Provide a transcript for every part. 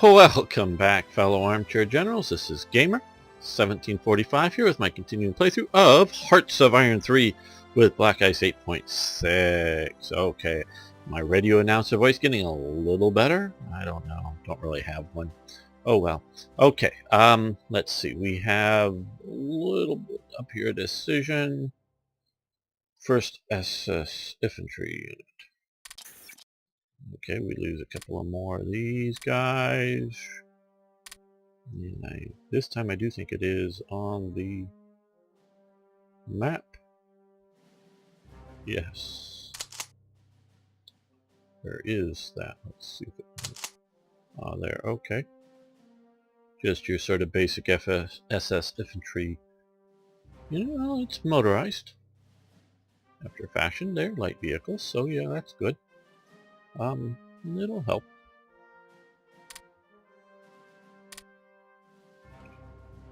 Welcome back, fellow armchair generals. This is Gamer 1745 here with my continuing playthrough of Hearts of Iron 3 with Black Ice 8.6. Okay, my radio announcer voice getting a little better? I don't know. Don't really have one. Oh well. Okay, let's see. We have a little bit up here. Decision. First SS Infantry Unit. Okay, we lose a couple of more of these guys. And this time I do think it is on the map. Yes. Where is that? Let's see if it... there, okay. Just your sort of basic SS infantry. You know, it's motorized. After fashion, they're light vehicles, so yeah, that's good. It'll help.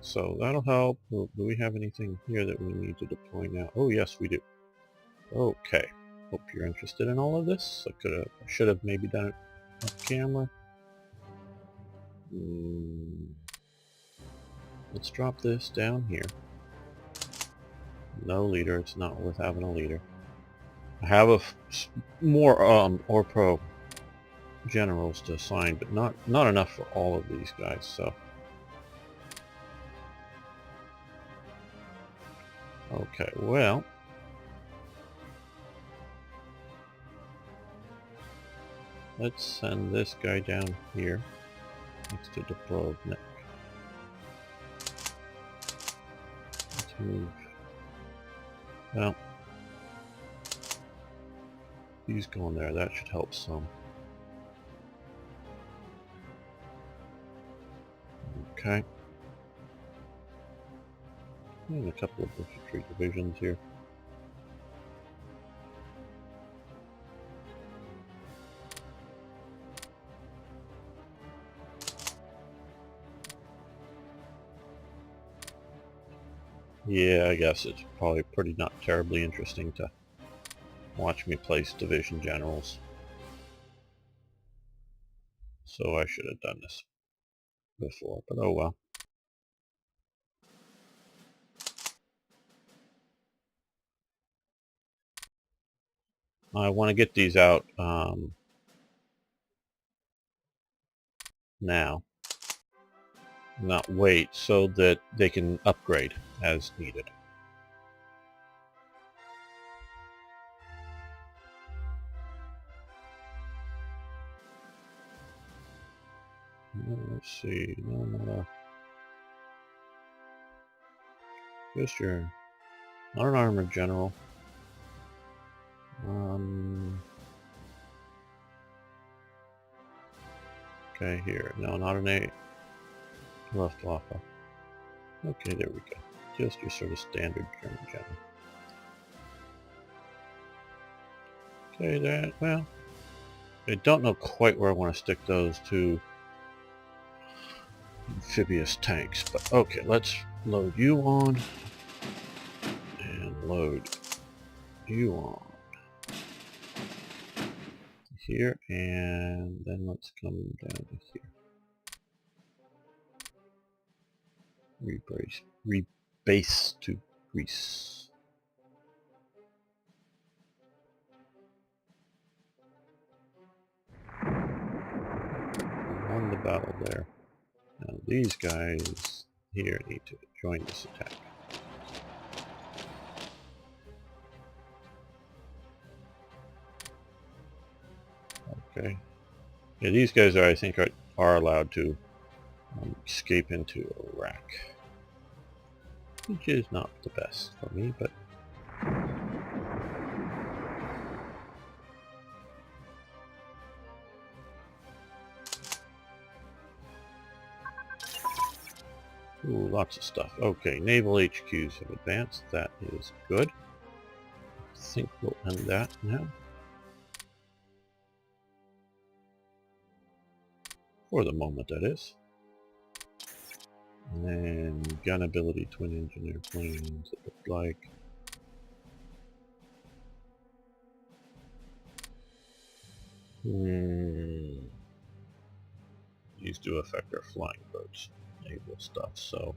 So that'll help. Do we have anything here that we need to deploy now? Oh yes, we do. Okay. Hope you're interested in all of this. I should have maybe done it off camera. Let's drop this down here. No leader. It's not worth having a leader. I have more or pro generals to assign, but not enough for all of these guys. So okay, well. Let's send this guy down here next to Dubrovnik. Let's move. Well, he's going there. That should help some. Okay. And a couple of infantry divisions here. Yeah, I guess it's probably not terribly interesting to watch me place division generals. So I should have done this before, but oh well. I want to get these out now, not wait, so that they can upgrade as needed. Let's see, no, just your, not an armored general. Okay, here, no, not an 8. Luftwaffe. Okay, there we go. Just your sort of standard German general. Okay, that, well, I don't know quite where I want to stick those two amphibious tanks, but okay, let's load you on and load you on here, and then let's come down to here. Rebase to Greece. We won the battle there. Now these guys here need to join this attack. Okay. Yeah, these guys I think are allowed to escape into Iraq, which is not the best for me, but ooh, lots of stuff. Okay, naval HQs have advanced. That is good. I think we'll end that now. For the moment, that is. And then gun ability, twin engine airplanes, it looked like. these do affect our flying boats, naval stuff, so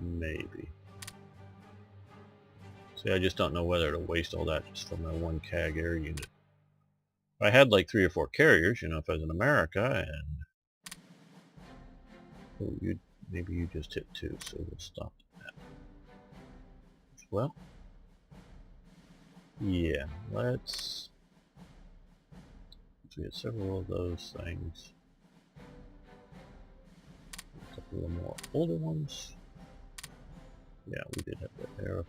maybe. See, I just don't know whether to waste all that just for my one CAG air unit. If I had like 3 or 4 carriers, you know, if I was in America, and oh, maybe you just hit 2, so we'll stop that as well. Yeah, let's. We had several of those things. A couple of more older ones. Yeah, we did have the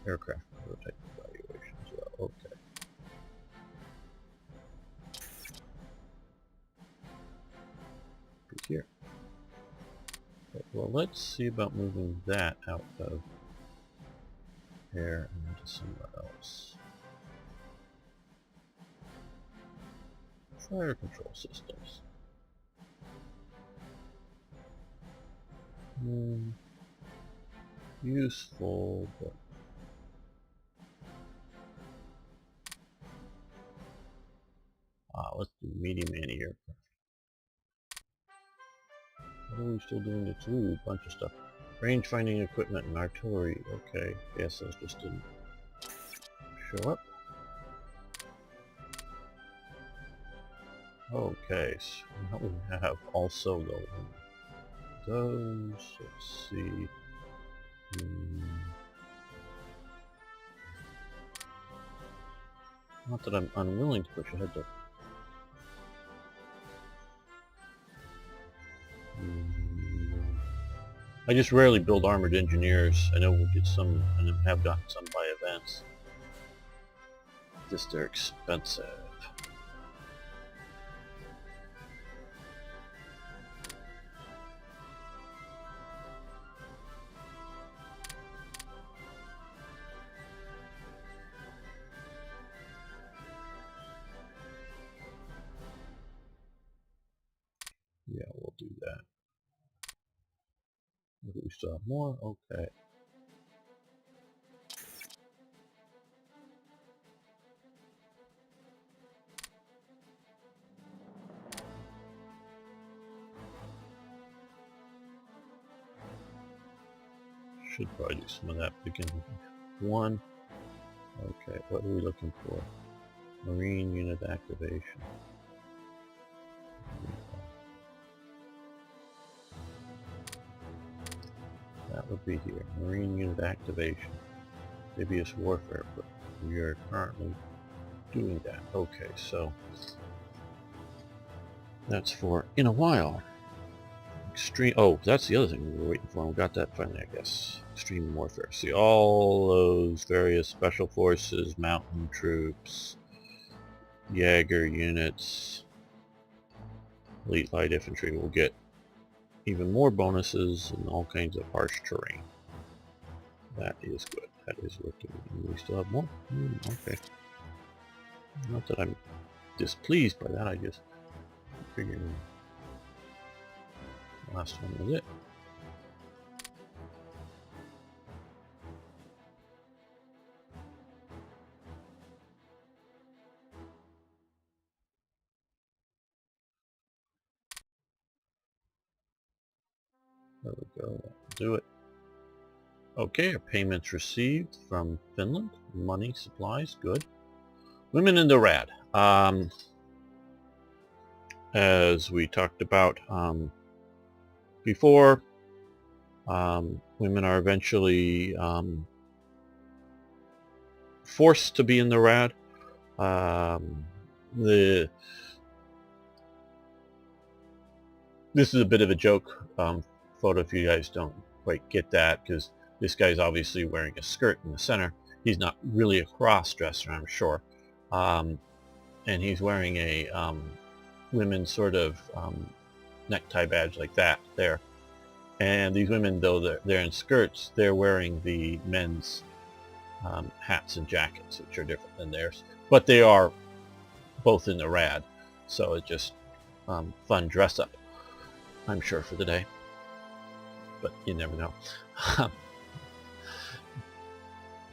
aircraft prototype evaluation as well. Okay. Be here. Okay, well, let's see about moving that out of here and into somewhere else. Fire control systems. Useful, but let's do medium anti-aircraft. What are we still doing to do? A bunch of stuff. Range finding equipment and artillery. Okay, guess those just didn't show up. Okay, so now we have also those. Let's see. Not that I'm unwilling to push ahead though. I just rarely build armored engineers. I know we'll get some, and have gotten some by events. Just they're expensive. Yeah, we'll do that. Do we still have more? Okay. Should probably do some of that beginning. 1. Okay, what are we looking for? Marine unit activation. That would be here. Marine unit activation. Amphibious warfare, but we are currently doing that. Okay, so that's for in a while. Extreme. Oh, that's the other thing we were waiting for. We got that finally, I guess. Extreme warfare. See all those various special forces, mountain troops, Jaeger units, elite light infantry will get even more bonuses and all kinds of harsh terrain. That is good. That is working. We still have more? Okay. Not that I'm displeased by that, I just figured the last one was it. There we go. Do it. Okay, our payments received from Finland. Money, supplies, good. Women in the rad. As we talked about before, women are eventually forced to be in the rad. This is a bit of a joke photo if you guys don't quite get that, because this guy's obviously wearing a skirt in the center. He's not really a cross-dresser, I'm sure. And he's wearing a women's sort of necktie badge like that there. And these women, though they're in skirts, they're wearing the men's hats and jackets, which are different than theirs. But they are both in the rad, so it's just fun dress-up, I'm sure, for the day. But you never know.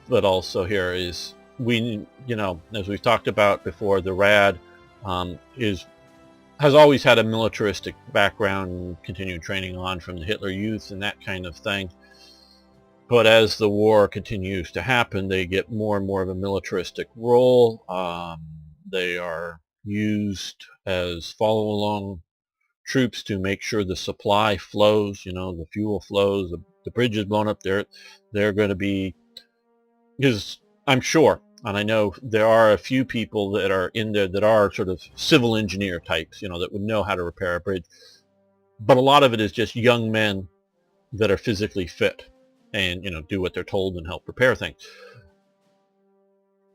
But also here is, as we've talked about before, the rad is has always had a militaristic background, continued training on from the Hitler Youth and that kind of thing. But as the war continues to happen, they get more and more of a militaristic role. They are used as follow-along troops to make sure the supply flows, the fuel flows, the bridge is blown up. They're going to be, because I'm sure, and I know there are a few people that are in there that are sort of civil engineer types, that would know how to repair a bridge. But a lot of it is just young men that are physically fit and, do what they're told and help repair things.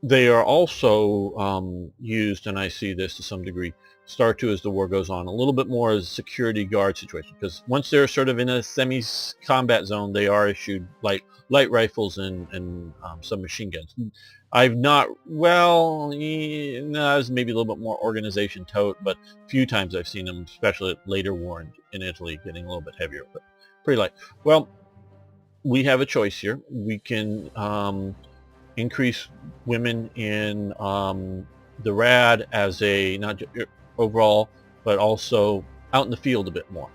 They are also used, and I see this to some degree, start to, as the war goes on, a little bit more as a security guard situation, because once they're sort of in a semi-combat zone, they are issued light rifles and submachine guns. I've not, well, no, it's maybe a little bit more organization tote, but a few times I've seen them, especially at later war in Italy, getting a little bit heavier, but pretty light. Well, we have a choice here. We can increase women in the RAD as a, not just overall, but also out in the field a bit more.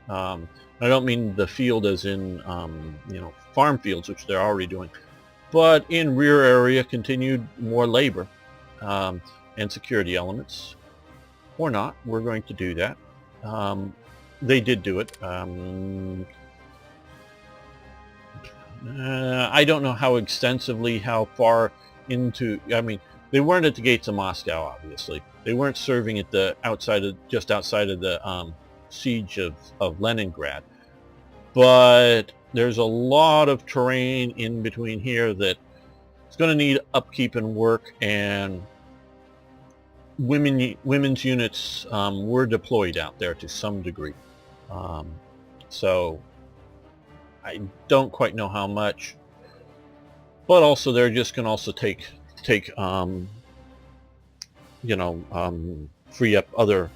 I don't mean the field as in, farm fields, which they're already doing, but in rear area, continued more labor and security elements. Or not, we're going to do that. They did do it. I don't know how extensively, how far into, I mean, they weren't at the gates of Moscow, obviously. They weren't serving at the just outside of the siege of Leningrad. But there's a lot of terrain in between here that it's going to need upkeep and work, and women's units were deployed out there to some degree. So I don't quite know how much, but also they're just going to also take free up other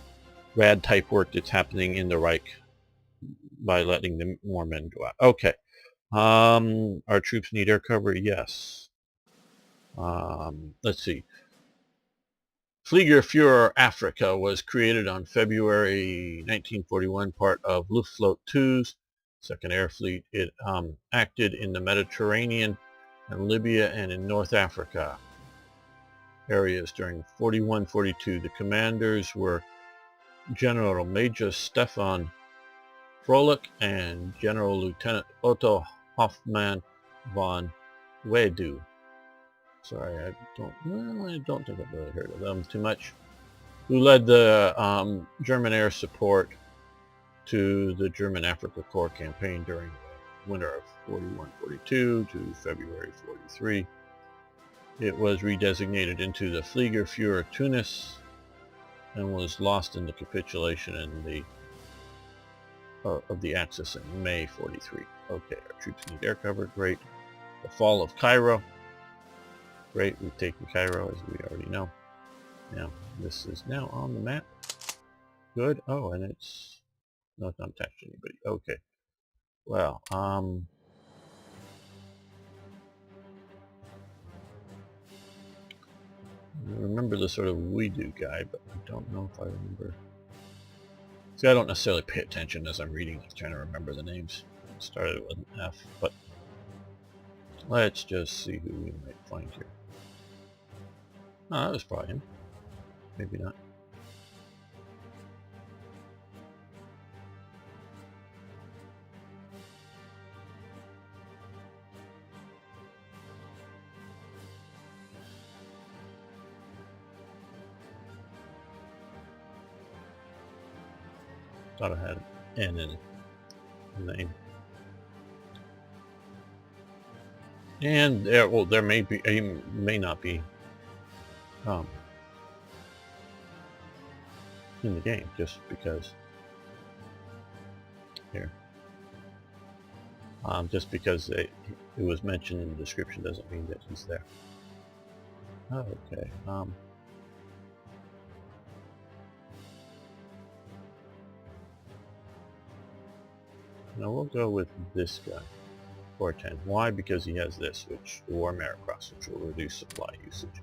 rad type work that's happening in the Reich by letting more men go out. Okay. Our troops need air cover. Yes. Let's see. Fliegerführer Africa was created on February 1941, part of Luftflotte 2's Second Air Fleet. It acted in the Mediterranean and Libya and in North Africa areas during 41-42. The commanders were General Major Stefan Froelich and General Lieutenant Otto Hoffmann von Wedu. Sorry, I don't think I've really heard of them too much. Who led the German air support to the German Africa Corps campaign during the winter of 41-42 to February 43. It was redesignated into the Fliegerführer Tunis and was lost in the capitulation of the Axis in May 43. Okay, our troops need air cover. Great. The fall of Cairo. Great, we've taken Cairo, as we already know. Now, this is now on the map. Good. Oh, and it's not attached to anybody. Okay. Well, I remember the sort of we do guy, but I don't know if I remember. See, I don't necessarily pay attention as I'm reading, trying to remember the names. It started with an F, but let's just see who we might find here. Oh, that was probably him. Maybe not. Thought I had an N in the name. And there may be, may not be in the game, just because here. Just because it was mentioned in the description doesn't mean that he's there. Okay. Now we'll go with this guy, 410. Why? Because he has this, which the War Merit Cross, which will reduce supply usage.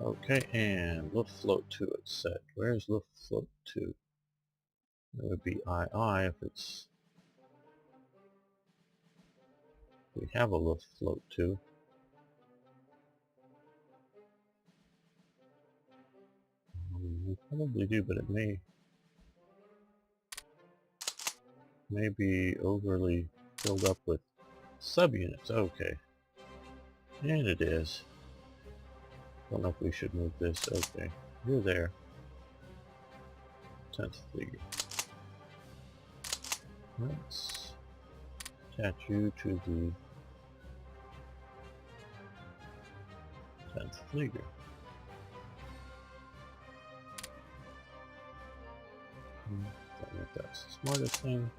Okay, and lift float 2 it said. Where's lift float 2? That would be II if it's... We have a lift float 2. We probably do, but it may be overly filled up with subunits. Okay. And it is. Don't know if we should move this. Okay. You're there. 10th figure. Let's attach you to the 10th figure. Don't know if that's the smartest thing.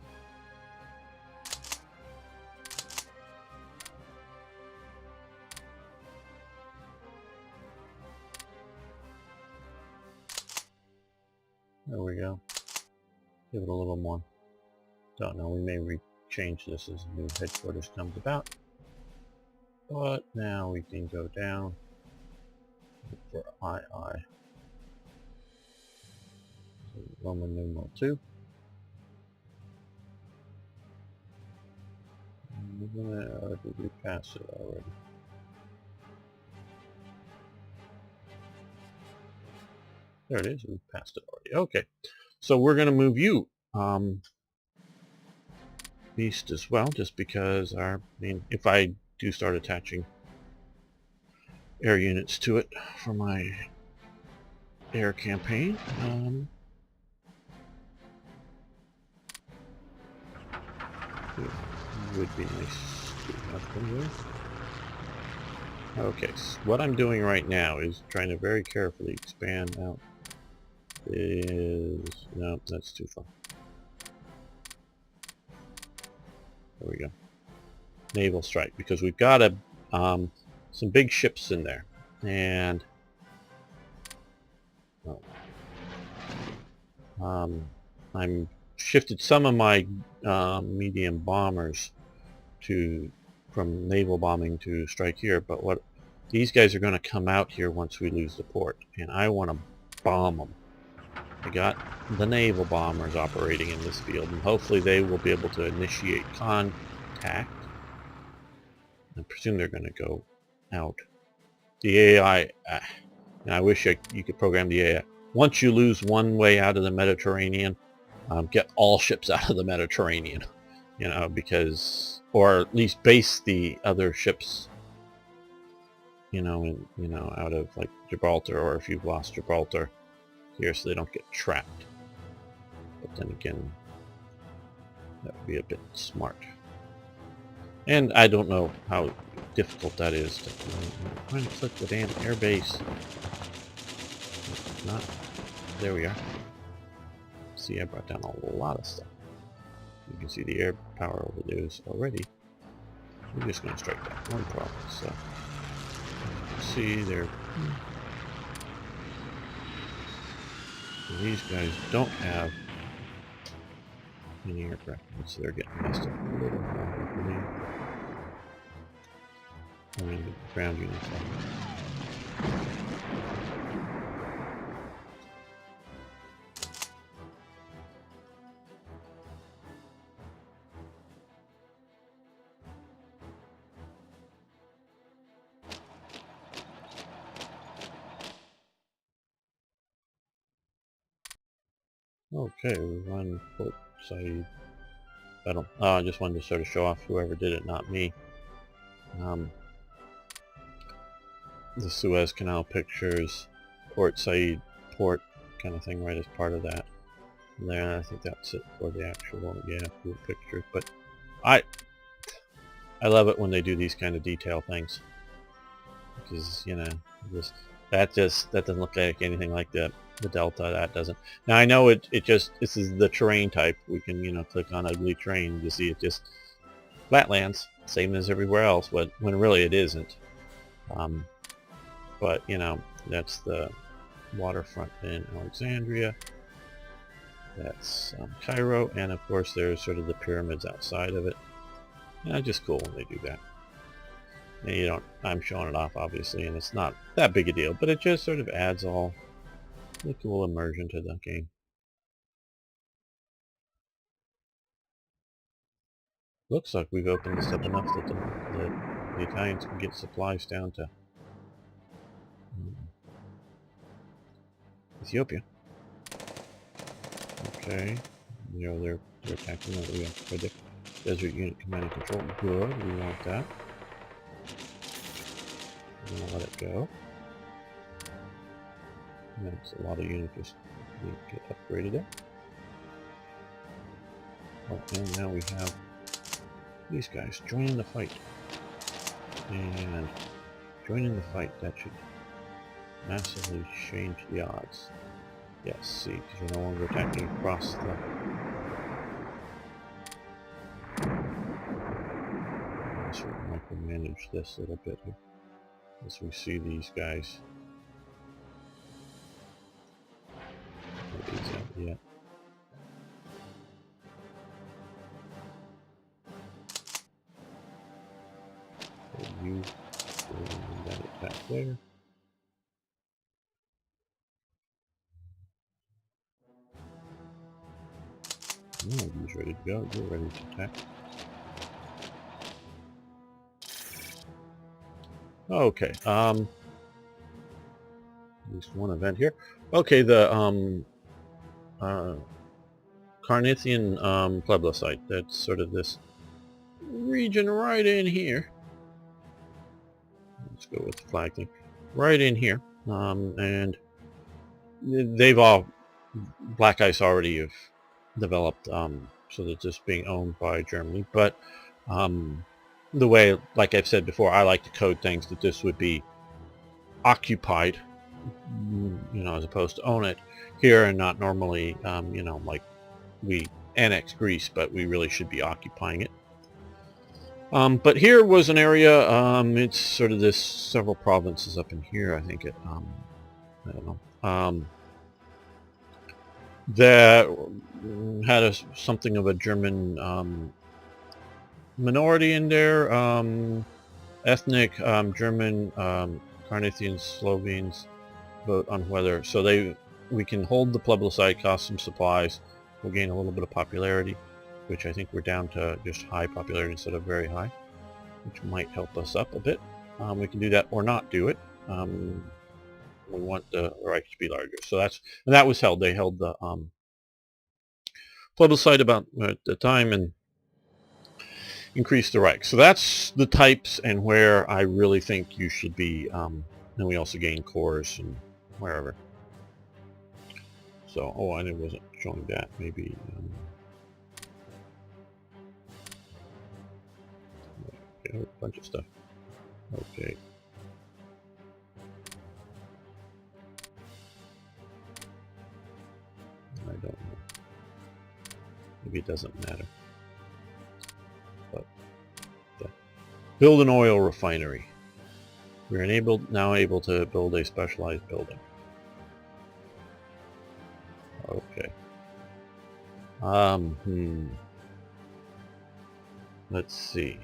There we go. Give it a little more. Don't know, we may change this as new headquarters comes about. But now we can go down for II. So Roman numeral 2. Or did we pass it already? There it is, we passed it already. Okay, so we're going to move you east as well, just because if I do start attaching air units to it for my air campaign, it would be nice to have them there. Okay, so what I'm doing right now is trying to very carefully expand out. No, that's too far. There we go. Naval strike, because we've got some big ships in there, and I'm shifted some of my medium bombers from naval bombing to strike here. But what these guys are going to come out here once we lose the port, and I want to bomb them. I got the naval bombers operating in this field, and hopefully they will be able to initiate contact. I presume they're going to go out. The AI, and I wish you could program the AI. Once you lose one way out of the Mediterranean, get all ships out of the Mediterranean, because, or at least base the other ships, out of like Gibraltar, or if you've lost Gibraltar here, so they don't get trapped. But then again, that would be a bit smart. And I don't know how difficult that is to try and click the damn air base. Not. There we are. See, I brought down a lot of stuff. You can see the air power over there is already. We're just going to strike that one province. So, see, these guys don't have any aircraft, so they're getting messed up a little more, I believe. I mean, the ground units are. Okay, we run port side. I just wanted to sort of show off whoever did it, not me. The Suez Canal pictures, Port Said port kind of thing, right, as part of that. And then I think that's it for the actual, cool picture. But I love it when they do these kind of detail things, because that doesn't look like anything like the Delta. That doesn't. Now I know this is the terrain type. We can click on ugly terrain to see it just flatlands, same as everywhere else, but when really it isn't. But that's the waterfront in Alexandria. That's Cairo, and of course there's sort of the pyramids outside of it. Just cool when they do that. And you don't, I'm showing it off obviously, and it's not that big a deal, but it just sort of adds all the cool immersion to the game. Looks like we've opened this up enough that the Italians can get supplies down to Ethiopia. Okay, you know they're attacking. What we have right there. Desert unit command and control. Good, we want that. I'm gonna let it go. That's a lot of units just get upgraded there. Oh, and now we have these guys joining the fight. And joining the fight, that should massively change the odds. Yes, see, because we're no longer attacking across the... Let's micromanage this a little bit here. As we see these guys. These out yet. You that attack there. Oh, he's ready to go. You're ready to attack. Okay. At least one event here. Okay, the Carnithian plebiscite. That's sort of this region right in here. Let's go with the flag thing. Right in here. And they've all, Black Ice already have developed, so that it's being owned by Germany. But the way, like I've said before, I like to code things that this would be occupied, you know, as opposed to own it here, and not normally, you know, like we annex Greece, but we really should be occupying it. But here was an area, it's sort of this several provinces up in here, I think it, I don't know, that had something of a German minority in there, ethnic German Carnathian Slovenes vote on whether, so we can hold the plebiscite, cost some supplies, we'll gain a little bit of popularity, which I think we're down to just high popularity instead of very high, which might help us up a bit. We can do that or not do it. We want the Reich to be larger. So that was held. They held the plebiscite about at the time and increased the Reich. So that's the types and where I really think you should be. And we also gain cores and wherever. So, oh, I wasn't showing that. Maybe. Okay, a bunch of stuff. Okay. I don't know. Maybe it doesn't matter. But build an oil refinery. We're now able to build a specialized building. Okay. Let's see.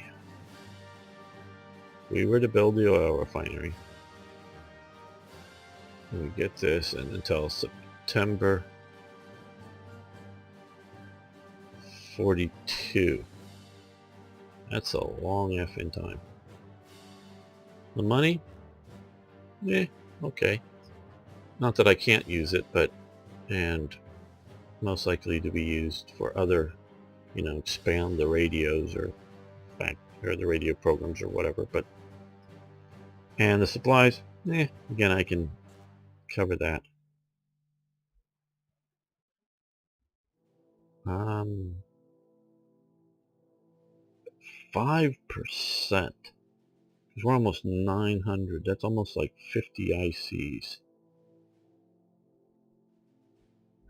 If we were to build the oil refinery, we get this, and until September 42. That's a long effing time. The money? Okay. Not that I can't use it, but, and most likely to be used for other, you know, expand the radios or the radio programs or whatever, but, and the supplies, again, I can cover that. 5%. Because we're almost 900. That's almost like 50 ICs.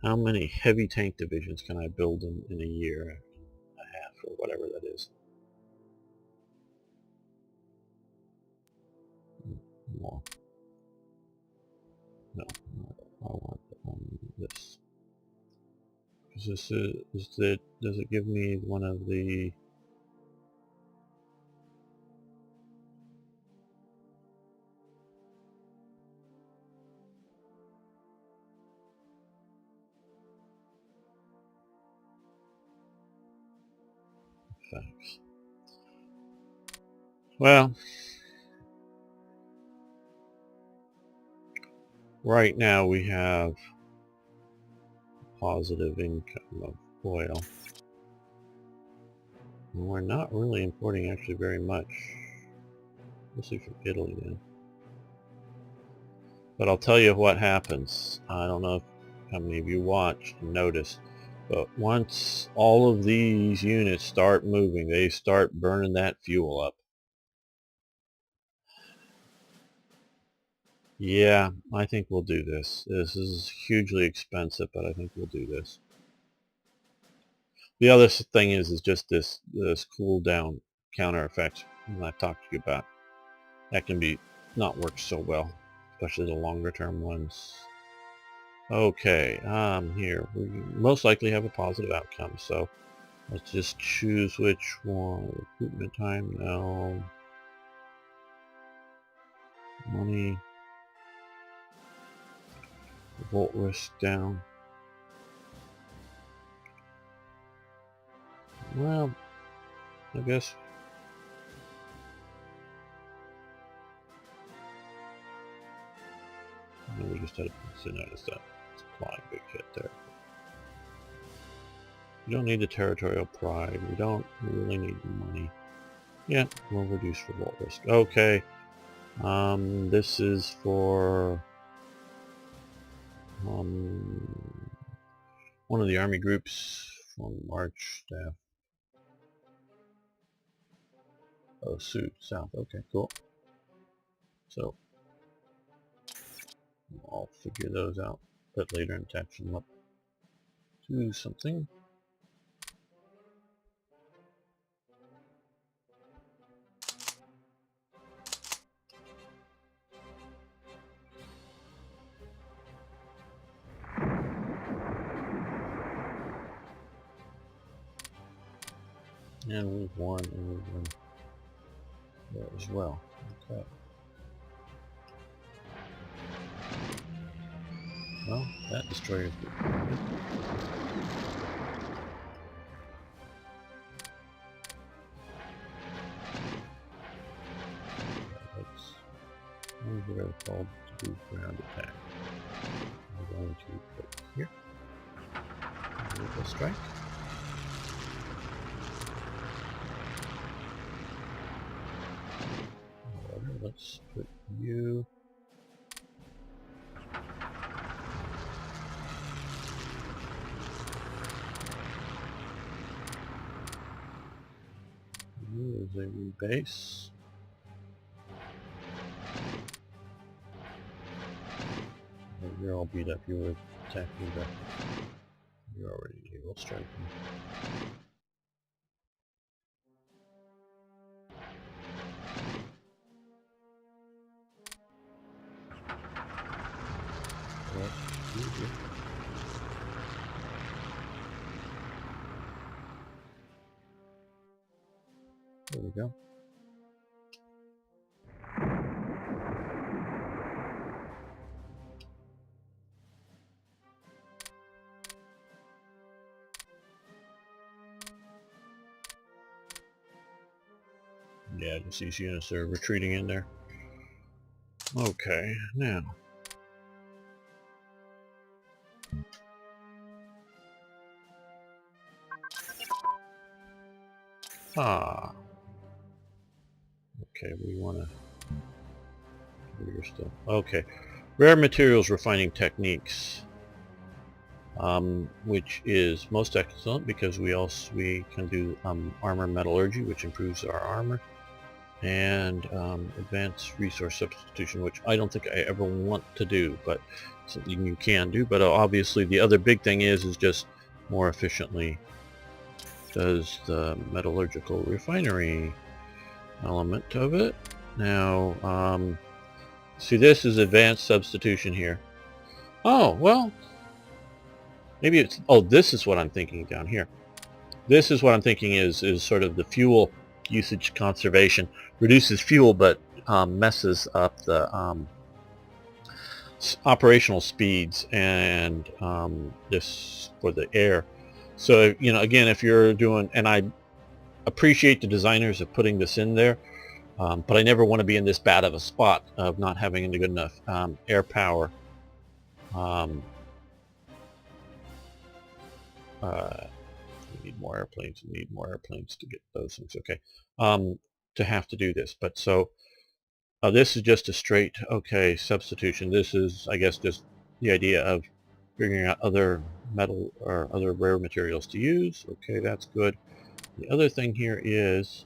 How many heavy tank divisions can I build in a year and a half or whatever that is? More. No, I want this. Because this does it give me one of the... effects. Well, right now we have positive income of oil. And we're not really importing actually very much. Mostly from Italy now. But I'll tell you what happens. I don't know how many of you watched and noticed, but once all of these units start moving, they start burning that fuel up. Yeah, I think we'll do this. This is hugely expensive, but I think we'll do this. The other thing is just this cool down counter effect that I've talked to you about. That can be not work so well, especially the longer term ones. Okay, here we most likely have a positive outcome, so let's just choose which one. Recruitment time, no. Money. Volt risk down. Well, I guess. No, we just had to notice that supply big hit there. We don't need the territorial pride. We don't really need the money. Yeah, we'll reduce revolt risk. Okay. This is for one of the army groups from March staff. Oh, south. Okay, cool. So I'll figure those out a bit later and attach them up to something. And we've won, and we've won there as well. Okay. Well, that destroyer is good. Let's what I called to do ground attack. I'm going to put here. Vertical strike. Let's put you. You as a rebase. You're all beat up. You were attacking back. You're already able to strike me. There we go. Yeah, just these units are retreating in there. Okay, now. Okay, we want to do your stuff. Okay, rare materials refining techniques, which is most excellent because we can do armor metallurgy, which improves our armor, and advanced resource substitution, which I don't think I ever want to do, but something you can do. But obviously, the other big thing is just more efficiently does the metallurgical refinery element of it. Now, see, this is advanced substitution here. Oh, well, maybe it's, oh, this is what I'm thinking down here. This is what I'm thinking is sort of the fuel usage conservation. Reduces fuel, but messes up the operational speeds and this for the air. So, you know, again, if you're doing, and I appreciate the designers of putting this in there, but I never want to be in this bad of a spot of not having any good enough air power. We need more airplanes. We need more airplanes to get those things. Okay, to have to do this. But so this is just a straight substitution. This is, I guess, just the idea of figuring out other metal or other rare materials to use. Okay, that's good. The other thing here is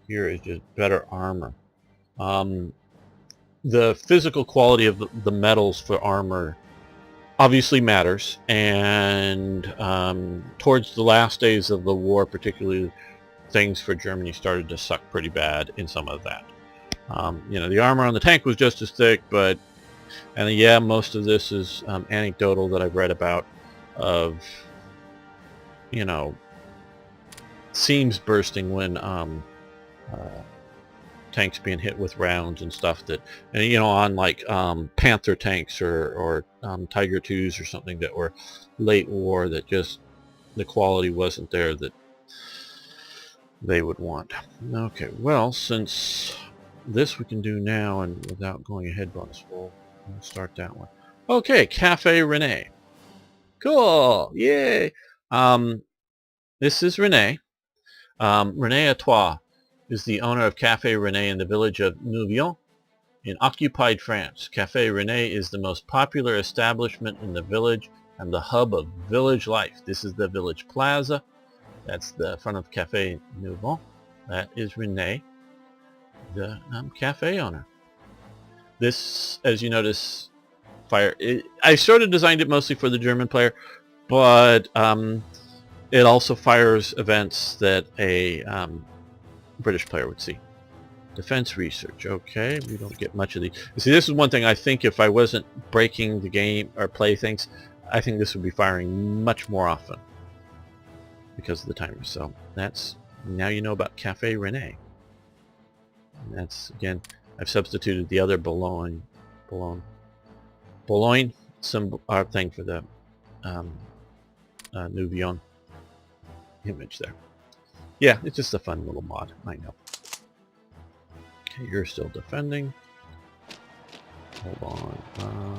just better armor. The physical quality of the metals for armor obviously matters, and towards the last days of the war, particularly, things for Germany started to suck pretty bad in some of that. The armor on the tank was just as thick, and yeah, most of this is anecdotal that I've read about of, seams bursting when tanks being hit with rounds and stuff that, on like Panther tanks or Tiger 2s or something that were late war, that just the quality wasn't there that they would want. Okay, well, since this we can do now and without going ahead bonus, we'll start that one. Okay, Cafe Rene. Cool, yay! This is Rene. Rene Atois is the owner of Café Rene in the village of Neuval in occupied France. Café Rene is the most popular establishment in the village and the hub of village life. This is the village plaza. That's the front of Café Neuval. That is Rene, the cafe owner. This, as you notice, I sort of designed it mostly for the German player, but it also fires events that a British player would see. Defense research. Okay, we don't get much of these. See, this is one thing I think if I wasn't breaking the game or play things, I think this would be firing much more often because of the timer. So that's, now you know about Cafe Rene. And that's, again, I've substituted the other Boulogne symbol thing for the Nouvion image there. Yeah, it's just a fun little mod, I know. Okay, you're still defending. Hold on. I'll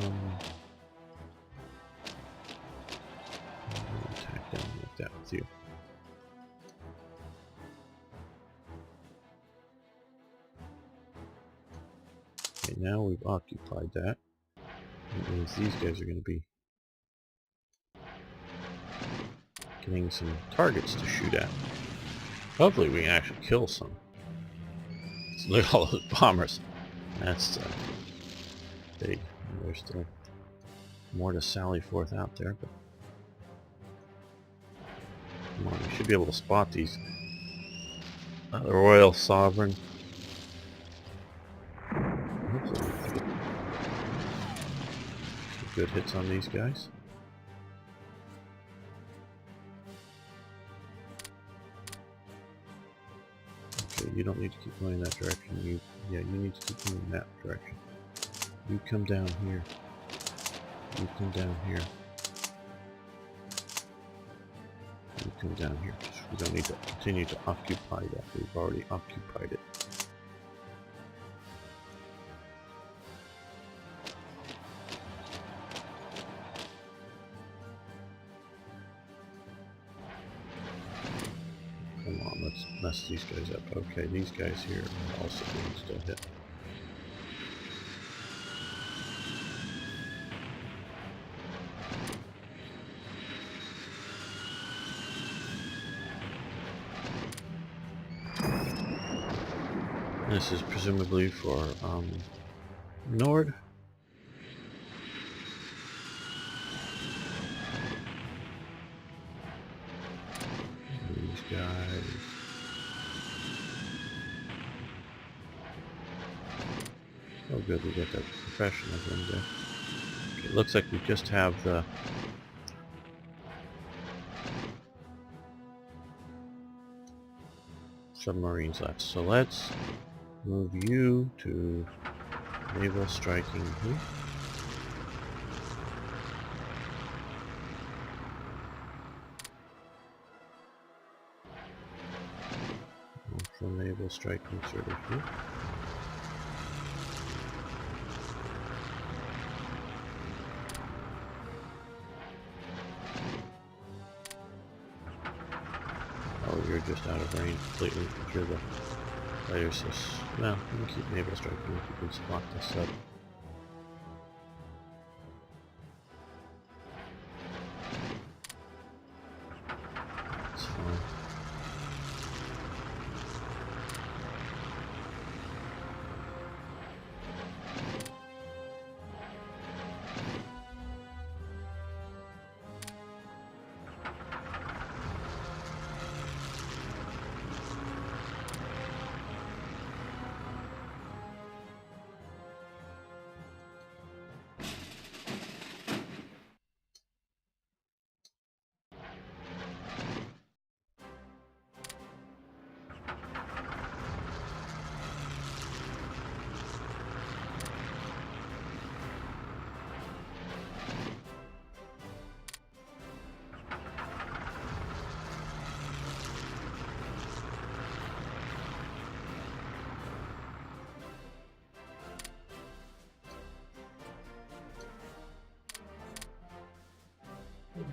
attack down like that with you. Okay, now we've occupied that. That means these guys are going to be getting some targets to shoot at. Hopefully we can actually kill some. So look at all those bombers. That's big. There's still more to sally forth out there, but come on, we should be able to spot these. The Royal Sovereign. Hopefully we can get some good hits on these guys. You don't need to keep going in that direction. You need to keep going in that direction. You come down here. You come down here. You come down here. We don't need to continue to occupy that. We've already occupied it. Come on, let's mess these guys up. Okay, these guys here are also being still hit. This is presumably for Nord. These guys. Oh good, we got that professional in there. Okay, it looks like we just have the submarines left. So let's move you to naval striking here. for naval strike inserted here. Oh, you're just out of range completely. You're the layer sys. Well, we can keep naval striking if you can spot this up. It's fine.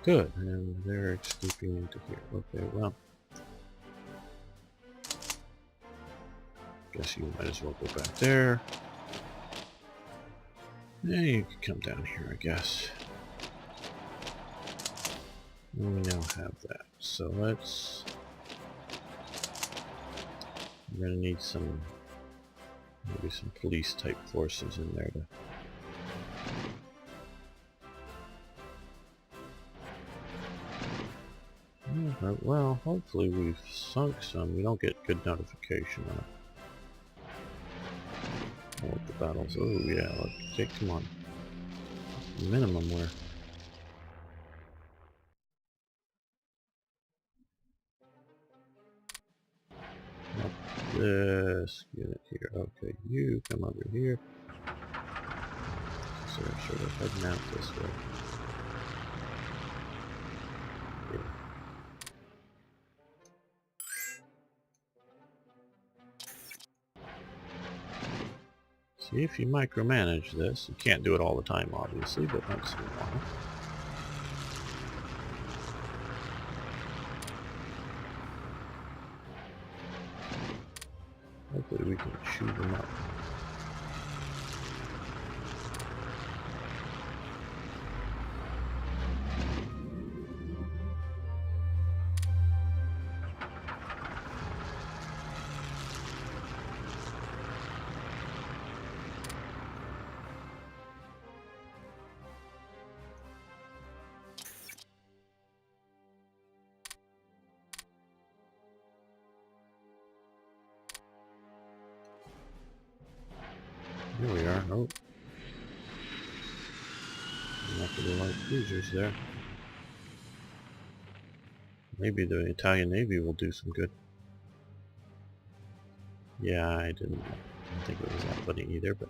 Good, and they're escaping into here. Okay, well, guess you might as well go back there. Yeah, you can come down here, I guess. And we now have that. So let's... We're gonna need some... maybe some police type forces in there to... Well, hopefully we've sunk some. We don't get good notification on what the battles. Oh yeah, okay, come on. Minimum where. Not this unit here. Okay, you come over here. So they're sort of heading out this way. Yeah. See, if you micromanage this, you can't do it all the time, obviously, but once in a while. Hopefully we can chew them up. Here we are. Oh. After the light cruisers there. Maybe the Italian Navy will do some good. Yeah, I didn't think it was that funny either, but...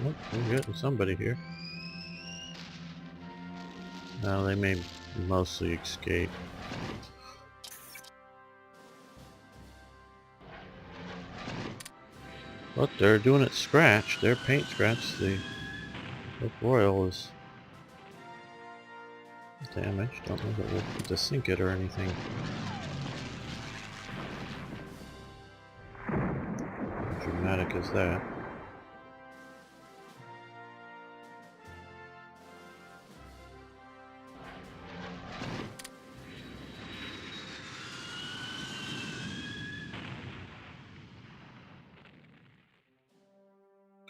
Oh, we're getting somebody here. Well, they may mostly escape. But they're doing it scratch. Their paint scratch. The Oak Royal is damaged. Don't know if it will sink it or anything. How dramatic is that?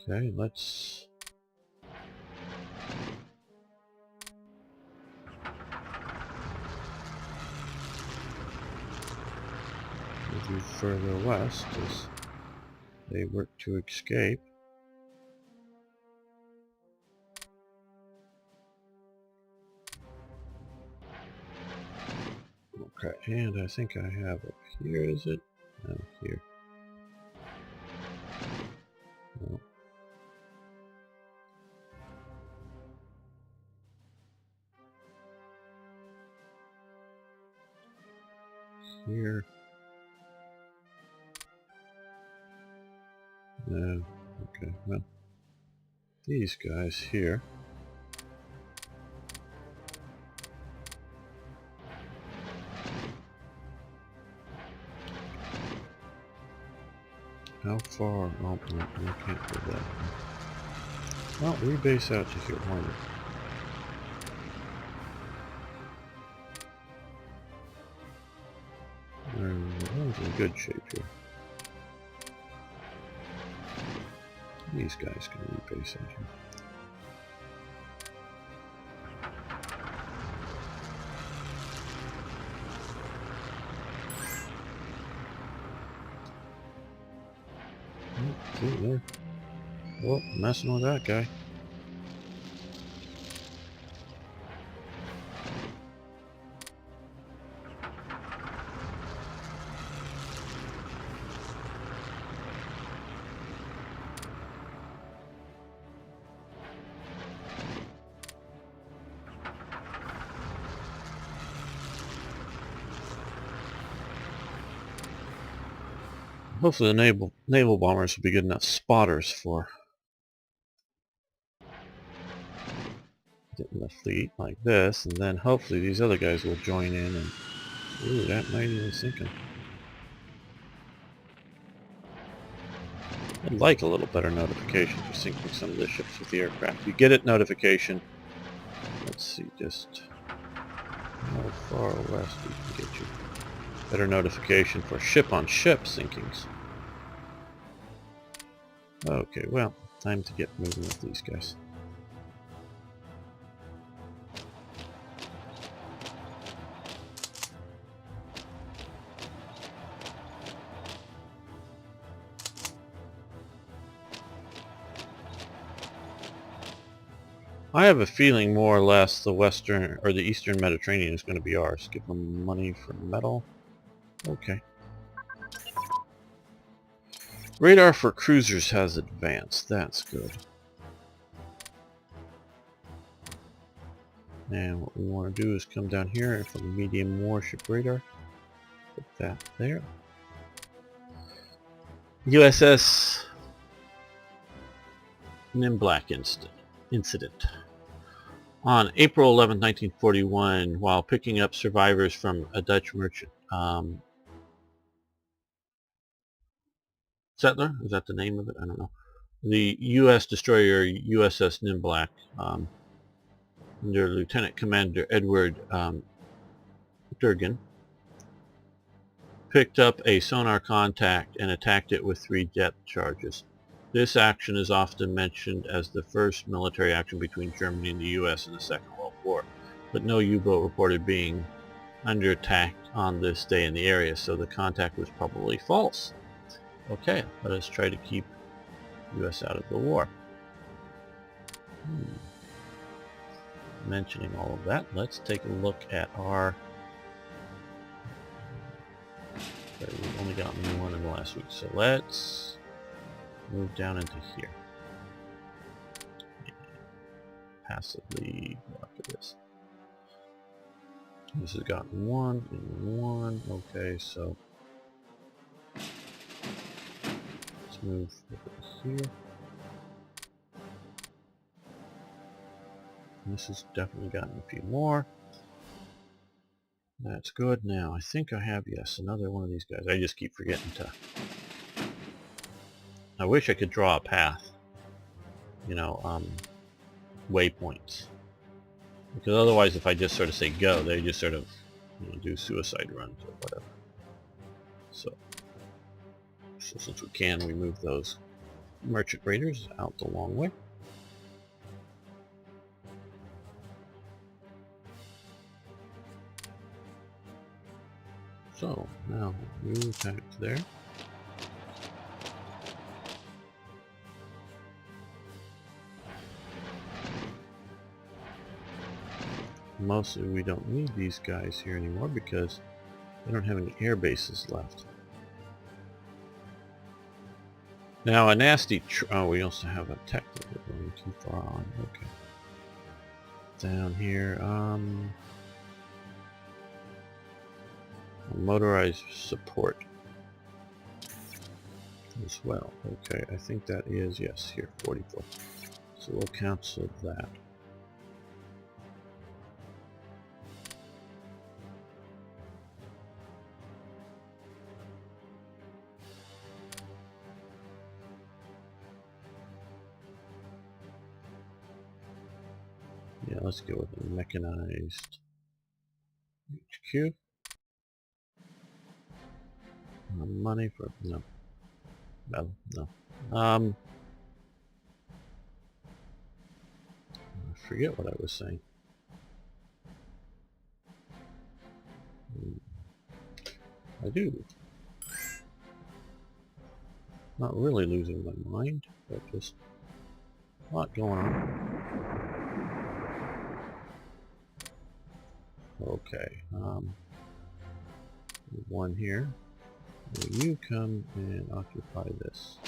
Okay, let's... move you further west as they work to escape. Okay, and I think I have up here, is it? No, here. No. Here. No. Okay, well, these guys here. How far? Oh, no, I can't do that. Well, we base out to here, why not? One's in good shape here. These guys can rebase out here. See there. Oh, messing with that guy. Hopefully the naval bombers will be good enough spotters for getting the fleet like this, and then hopefully these other guys will join in and... Ooh, that might even sink them. I'd like a little better notification for sinking some of the ships with the aircraft. You get it, notification. Let's see, just how far west we can get you. Better notification for ship-on-ship sinkings. Okay, well, time to get moving with these guys. I have a feeling more or less the western or the eastern Mediterranean is going to be ours. Give them money for metal. Okay. Radar for cruisers has advanced. That's good. And what we want to do is come down here for the medium warship radar. Put that there. USS Nimblak incident. On April 11, 1941, while picking up survivors from a Dutch merchant settler, is that the name of it? I don't know. The U.S. destroyer USS Nimblak, under Lieutenant Commander Edward Durgan, picked up a sonar contact and attacked it with 3 depth charges. This action is often mentioned as the first military action between Germany and the U.S. in the Second World War, but no U-boat reported being under attack on this day in the area, so the contact was probably false. Okay, let us try to keep the U.S. out of the war. Mentioning all of that, let's take a look at our... We've only gotten one in the last week, so let's move down into here. Passively go after this. This has gotten 1 and 1. Okay, so let's move over here. This has definitely gotten a few more. That's good. Now, I think I have, yes, another one of these guys. I just keep forgetting to... I wish I could draw a path. You know, waypoints. Because otherwise, if I just sort of say go, they just sort of, you know, do suicide runs or whatever. So since we can, we move those merchant raiders out the long way. So now you attack there. Mostly we don't need these guys here anymore because they don't have any air bases left. Now a nasty oh, we also have a tech that we're going too far on. Okay. Down here, motorized support as well. Okay, I think that is, yes, here, 44. So we'll cancel that. Yeah, let's go with a mechanized HQ. Money for, no. Well, no. I forget what I was saying. I do. Not really losing my mind, but just a lot going on. Okay, one here. You come and occupy this.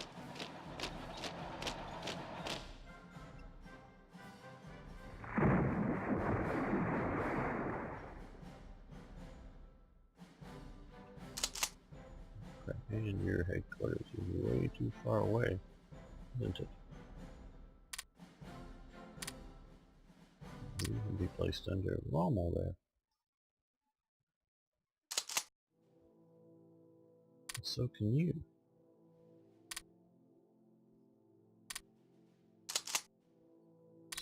Okay, and your headquarters is way too far away, isn't it? You can be placed under Rommel there. So can you.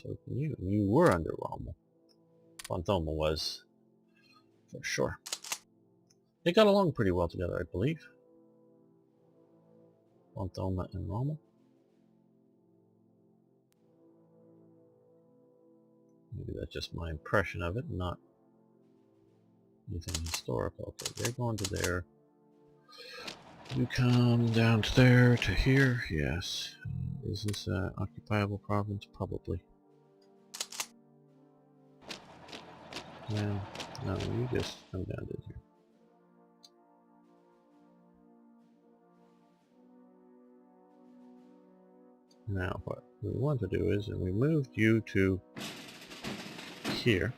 So can you. You were under Rommel. Fanthoma was, for sure. They got along pretty well together, I believe. Fanthoma and Rommel. Maybe that's just my impression of it, not anything historical. Okay, they're going to there. You come down to there, to here, yes. Is this an occupiable province? Probably. No, you just come down to here. Now what we want to do is, and we moved you to here,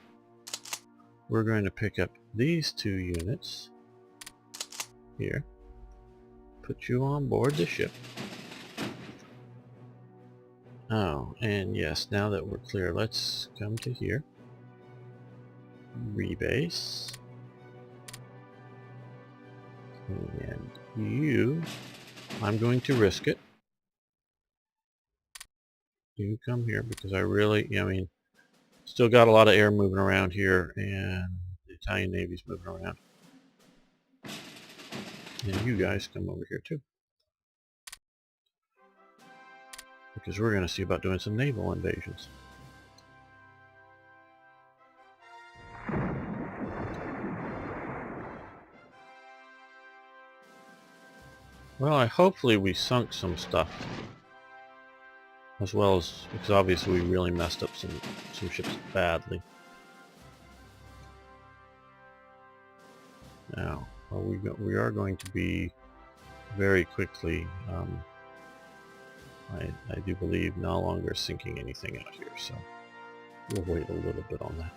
we're going to pick up these 2 units here, put you on board the ship. Oh, and yes, now that we're clear, let's come to here. Rebase. And you, I'm going to risk it. You come here because I really, I mean, still got a lot of air moving around here, and the Italian Navy's moving around. And you guys come over here too. Because we're going to see about doing some naval invasions. Well, hopefully we sunk some stuff. As well as, because obviously we really messed up some ships badly. Now, we are going to be very quickly, I do believe, no longer sinking anything out here, so we'll wait a little bit on that.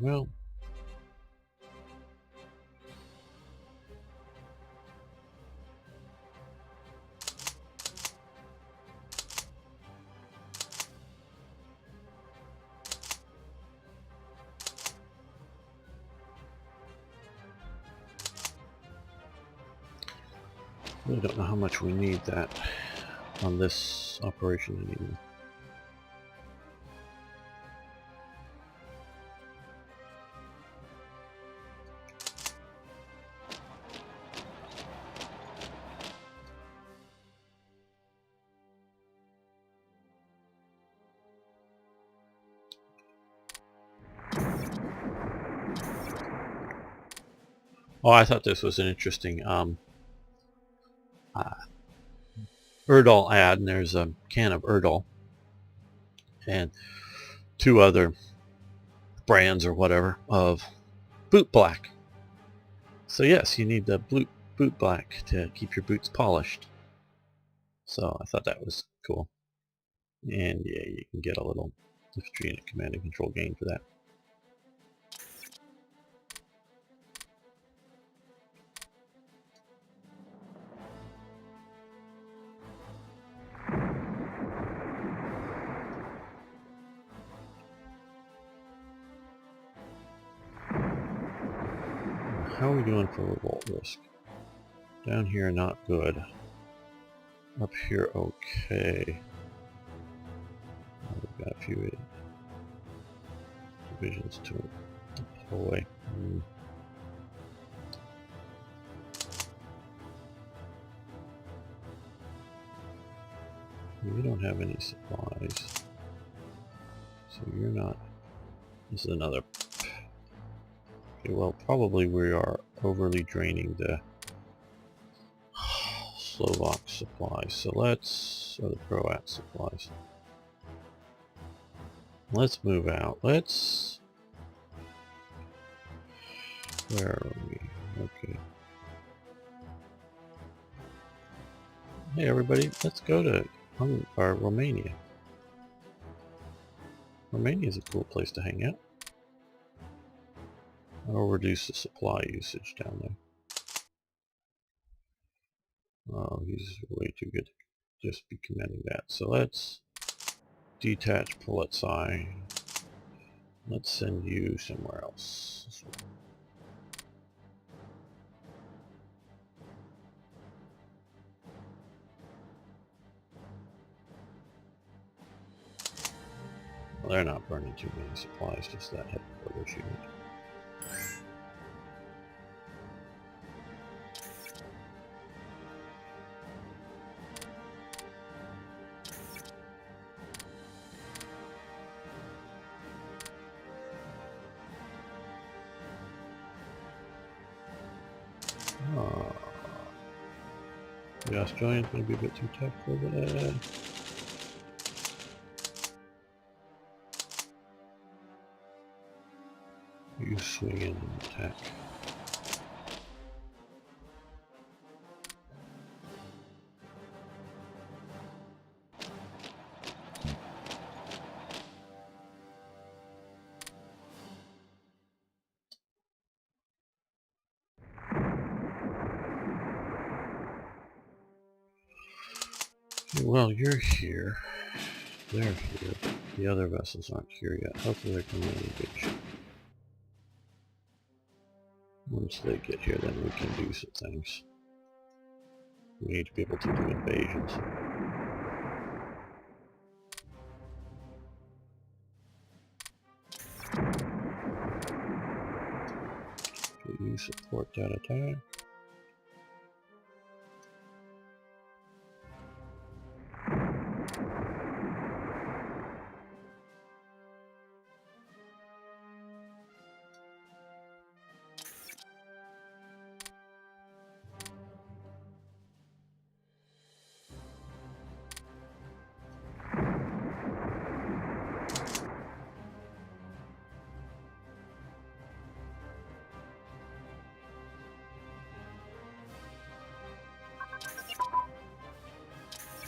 Well, Really don't know how much we need that on this operation anymore. Oh, I thought this was an interesting Erdol ad, and there's a can of Erdol and 2 other brands or whatever of boot black. So yes, you need the boot black to keep your boots polished. So I thought that was cool. And yeah, you can get a little infantry unit command and control gain for that. How are we doing for revolt risk? Down here, not good. Up here, okay. We've got a few divisions to deploy. We don't have any supplies. So you're not... This is another... Okay, well, probably we are overly draining the Slovak supplies. So let's... Or the Croat supplies. Let's move out. Let's... Where are we? Okay. Hey everybody, let's go to Romania. Romania is a cool place to hang out. I'll reduce the supply usage down there. Oh, he's way too good to just be commanding that. So let's detach Politsai. Let's send you somewhere else. Well, they're not burning too many supplies, just that headquarters unit. The Australians may be a bit too tough for that. You swing in and attack. Okay, well, you're here. They're here. The other vessels aren't here yet. Hopefully they're coming in good shape. Once they get here, then we can do some things. We need to be able to do invasions. Do you support that attack?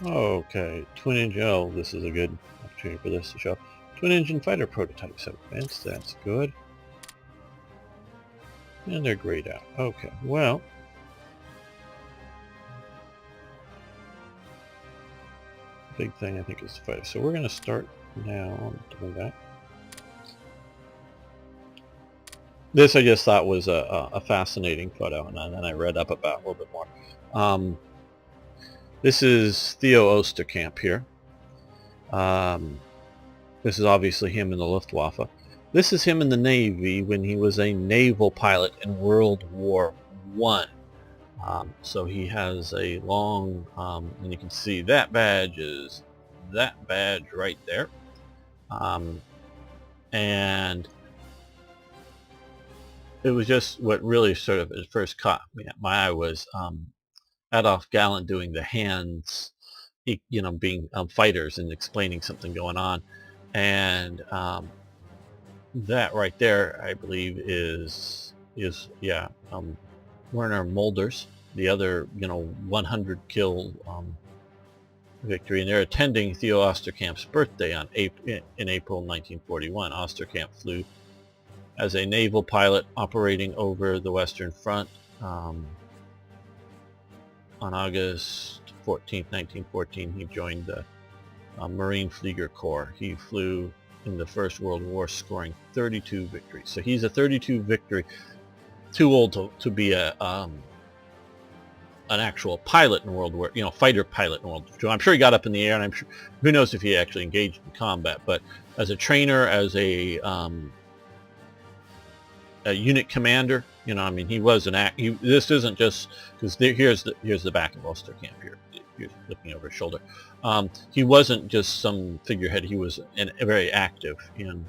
Okay, twin engine. Oh, this is a good opportunity for this to show. Twin engine fighter prototypes have advanced. That's good. And they're grayed out. Okay, well. Big thing I think is the fighter. So we're going to start now on doing that. This I just thought was a fascinating photo, and then I read up about it a little bit more. This is Theo Osterkamp here. This is obviously him in the Luftwaffe. This is him in the Navy when he was a naval pilot in World War I. So he has a long, and you can see that badge is that badge right there. And it was just what really sort of at first caught me at my eye was Adolf Galland doing the hands, being fighters and explaining something going on. And that right there, I believe, is Werner Mulders, the other 100 kill victory, and they're attending Theo Osterkamp's birthday in April 1941. Osterkamp flew as a naval pilot operating over the Western Front on August 14th, 1914. He joined the Marine Flieger Corps. He flew in the First World War, scoring 32 victories. So he's a 32 victory, too old to be an actual pilot in World War, fighter pilot in World War II. I'm sure he got up in the air, and I'm sure, who knows if he actually engaged in combat, but as a trainer, as a unit commander, he was this isn't just, because here's the back of Osterkamp here. You're looking over his shoulder. He wasn't just some figurehead. He was very active in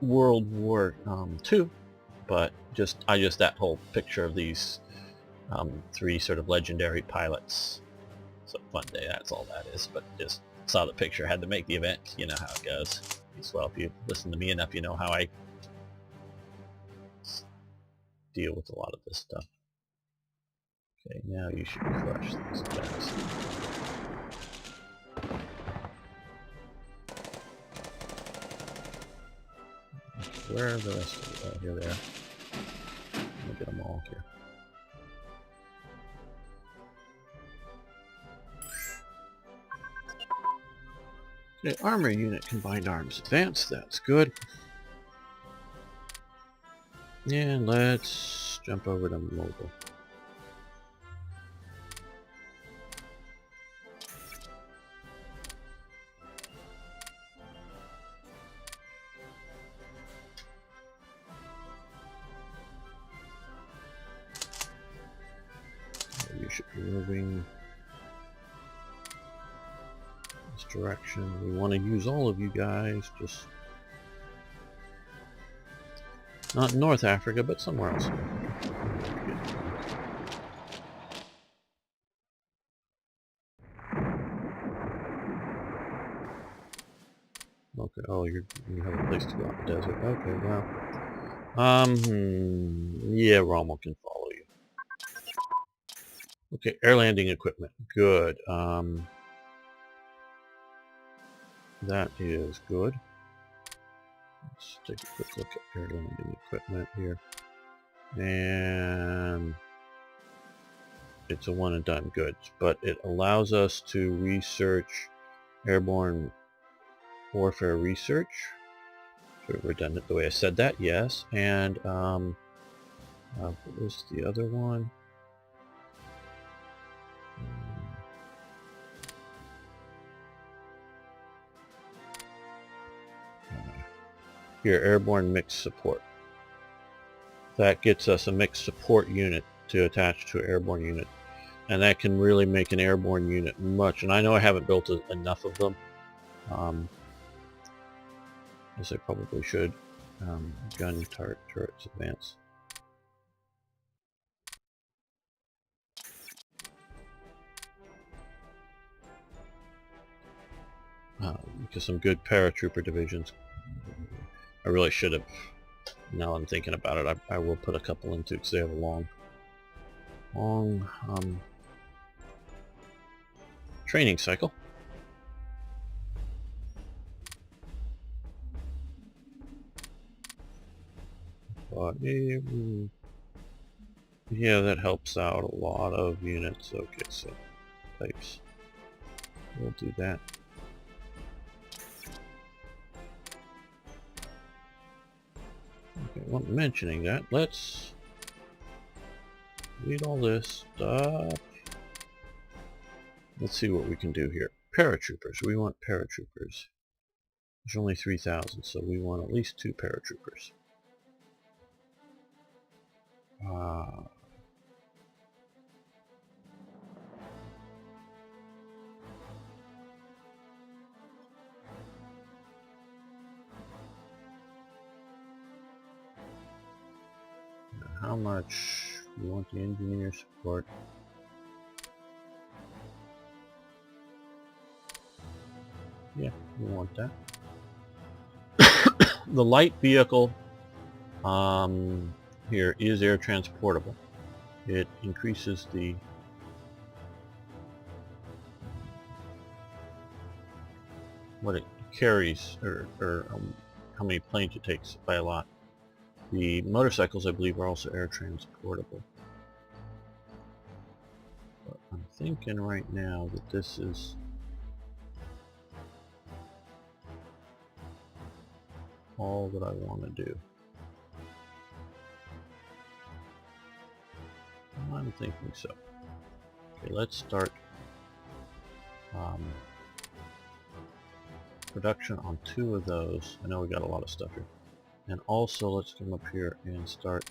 World War II, but just that whole picture of these three sort of legendary pilots. It's a fun day, that's all that is, but just saw the picture, had to make the event. You know how it goes. Well, if you listen to me enough, you know how I deal with a lot of this stuff. Okay, now you should crush these guys. Where are the rest of them? Oh, here they are. Let me get them all here. Okay, armor unit, combined arms advanced, that's good. And let's jump over to mobile. You should be moving this direction. We want to use all of you guys, just not in North Africa, but somewhere else. Okay, oh, you have a place to go out in the desert. Okay, well. Yeah, Rommel can follow you. Okay, air landing equipment. Good. That is good. Let's take a quick look at air landing equipment here. And it's a one and done goods, but it allows us to research airborne warfare research. Sort of redundant the way I said that, yes. And what was the other one? Here, airborne mixed support. That gets us a mixed support unit to attach to an airborne unit, and that can really make an airborne unit much. And I know I haven't built enough of them, as I probably should. Gun turrets advance. Because some good paratrooper divisions. I really should have. Now I'm thinking about it, I will put a couple into because they have a long training cycle. But yeah, that helps out a lot of units. Okay, so types. We'll do that. Okay, well, mentioning that, let's read all this stuff. Let's see what we can do here. Paratroopers. We want paratroopers. There's only 3,000, so we want at least 2 paratroopers. How much we want the engineer support? Yeah, we want that. The light vehicle here is air transportable. It increases the what it carries, or how many planes it takes by a lot. The motorcycles, I believe, are also air transportable. But I'm thinking right now that this is all that I want to do. I'm thinking so. Okay, let's start production on 2 of those. I know we got a lot of stuff here. And also let's come up here and start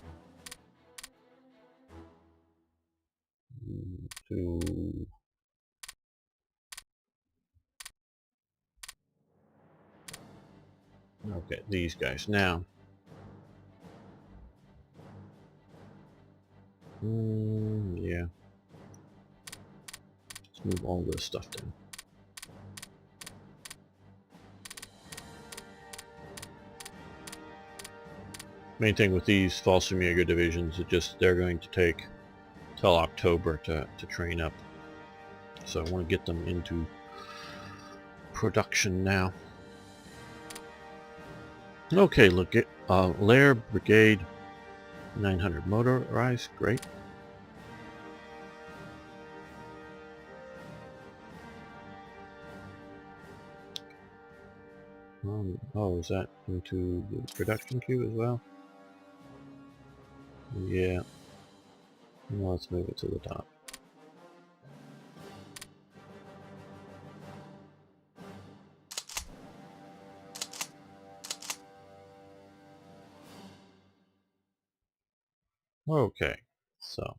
to okay, these guys now. Yeah. Let's move all this stuff down. Main thing with these Fallschirmjäger divisions is just they're going to take till October to train up. So I want to get them into production now. Okay, look at Lair Brigade 900 motorized, great. Oh, is that into the production queue as well? Yeah. Well, let's move it to the top. Okay, so.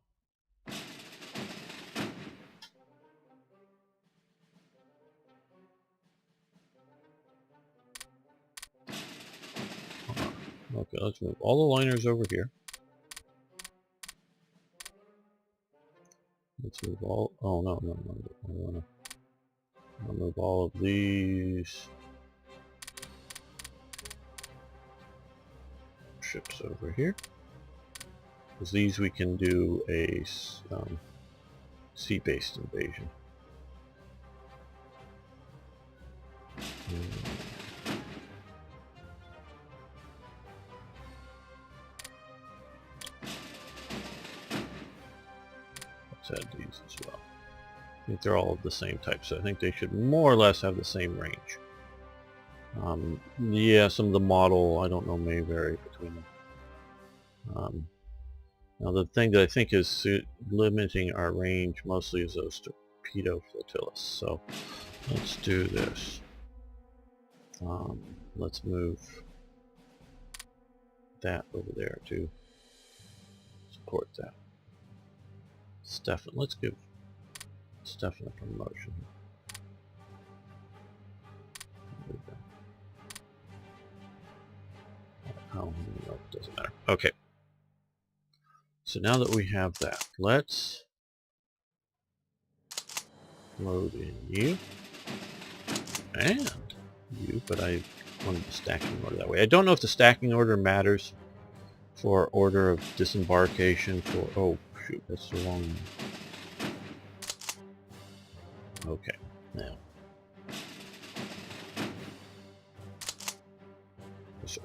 Okay, let's move all the liners over here. Let's move all, oh no, I want to move all of these ships over here. Because these we can do a sea-based invasion. Let's add these as well. I think they're all of the same type, so I think they should more or less have the same range. Yeah, some of the model, I don't know, may vary between them. Now the thing that I think is limiting our range mostly is those torpedo flotillas. So let's do this. Let's move that over there to support that. Stefan, let's give Stefan a promotion. Oh, no, it doesn't matter. Okay. So now that we have that, let's load in you and you, but I wanted the stacking order that way. I don't know if the stacking order matters for order of disembarkation for, oh shoot, that's the wrong one. Okay, now. So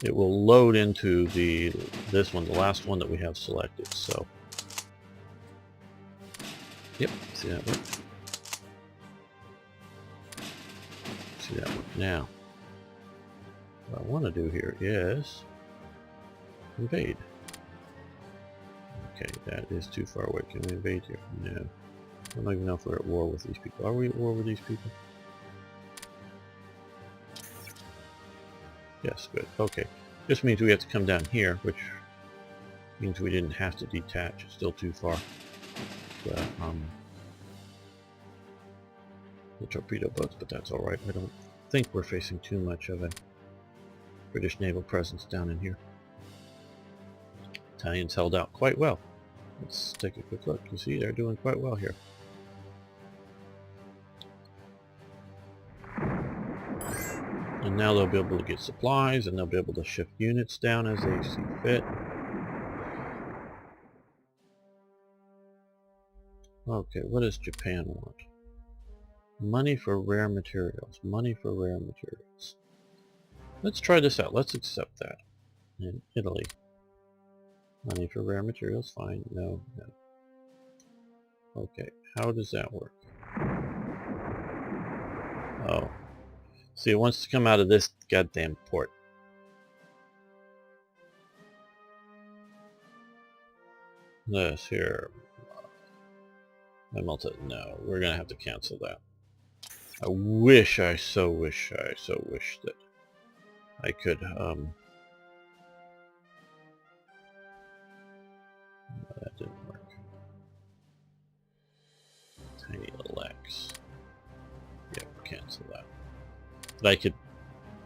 it will load into this one, the last one that we have selected, so. Yep, see that work? See that work now. What I want to do here is invade. Okay, that is too far away. Can we invade here? No. I don't even know if we're at war with these people. Are we at war with these people? Yes, good. Okay. This means we have to come down here, which means we didn't have to detach. It's still too far. The torpedo boats, but that's alright. I don't think we're facing too much of a British naval presence down in here. Italians held out quite well. Let's take a quick look. You see, they're doing quite well here. And now they'll be able to get supplies, and they'll be able to shift units down as they see fit. Okay, what does Japan want? Money for rare materials. Money for rare materials. Let's try this out. Let's accept that. In Italy. Money for rare materials. Fine. No, no. Okay, how does that work? Oh. See, it wants to come out of this goddamn port. This here. No, we're gonna have to cancel that. I so wish that I could, no, that didn't work. Tiny little X. Yeah, cancel that. But I could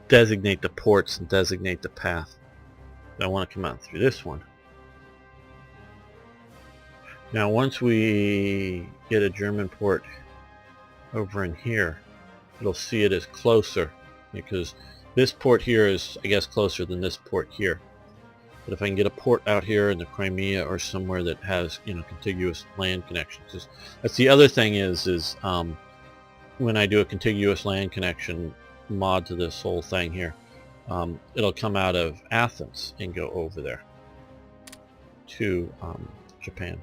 designate the ports and designate the path. I want to come out through this one. Now once we get a German port over in here, it'll see it as closer, because this port here is, I guess, closer than this port here. But if I can get a port out here in the Crimea or somewhere that has, you know, contiguous land connections, that's the other thing is when I do a contiguous land connection mod to this whole thing here, it'll come out of Athens and go over there to Japan.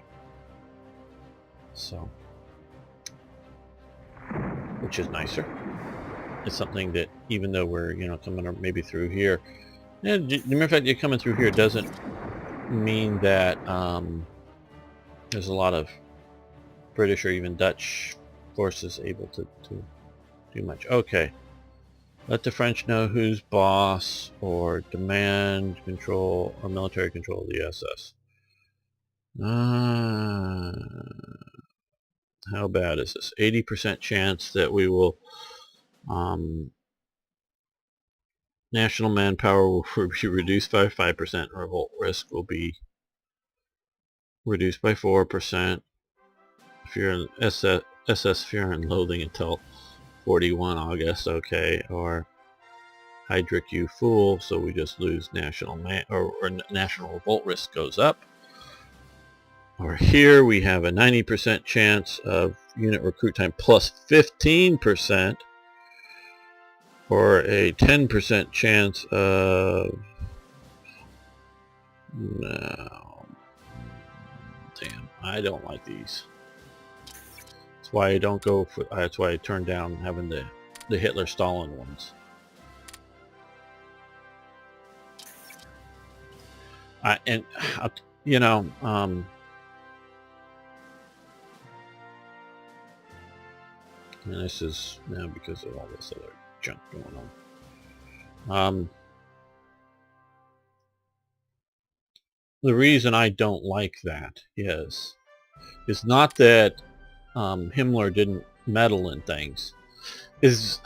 So, which is nicer. It's something that, even though we're, you know, coming maybe through here, and the mere fact that you're coming through here doesn't mean that there's a lot of British or even Dutch forces able to do much. Okay, let the French know who's boss, or demand control or military control of the SS. How bad is this? 80% chance that we will national manpower will be reduced by 5%. Revolt risk will be reduced by 4%. Fear and SS fear and loathing until 41 August. Okay, or Hydric, you fool. So we just lose national or national revolt risk goes up. Or here we have a 90% chance of unit recruit time plus 15%, or a 10% chance of, no, damn, I don't like these. That's why I don't go for, that's why I turn down having the Hitler-Stalin ones. You know, and this is now because of all this other junk going on. The reason I don't like that is not that Himmler didn't meddle in things. Is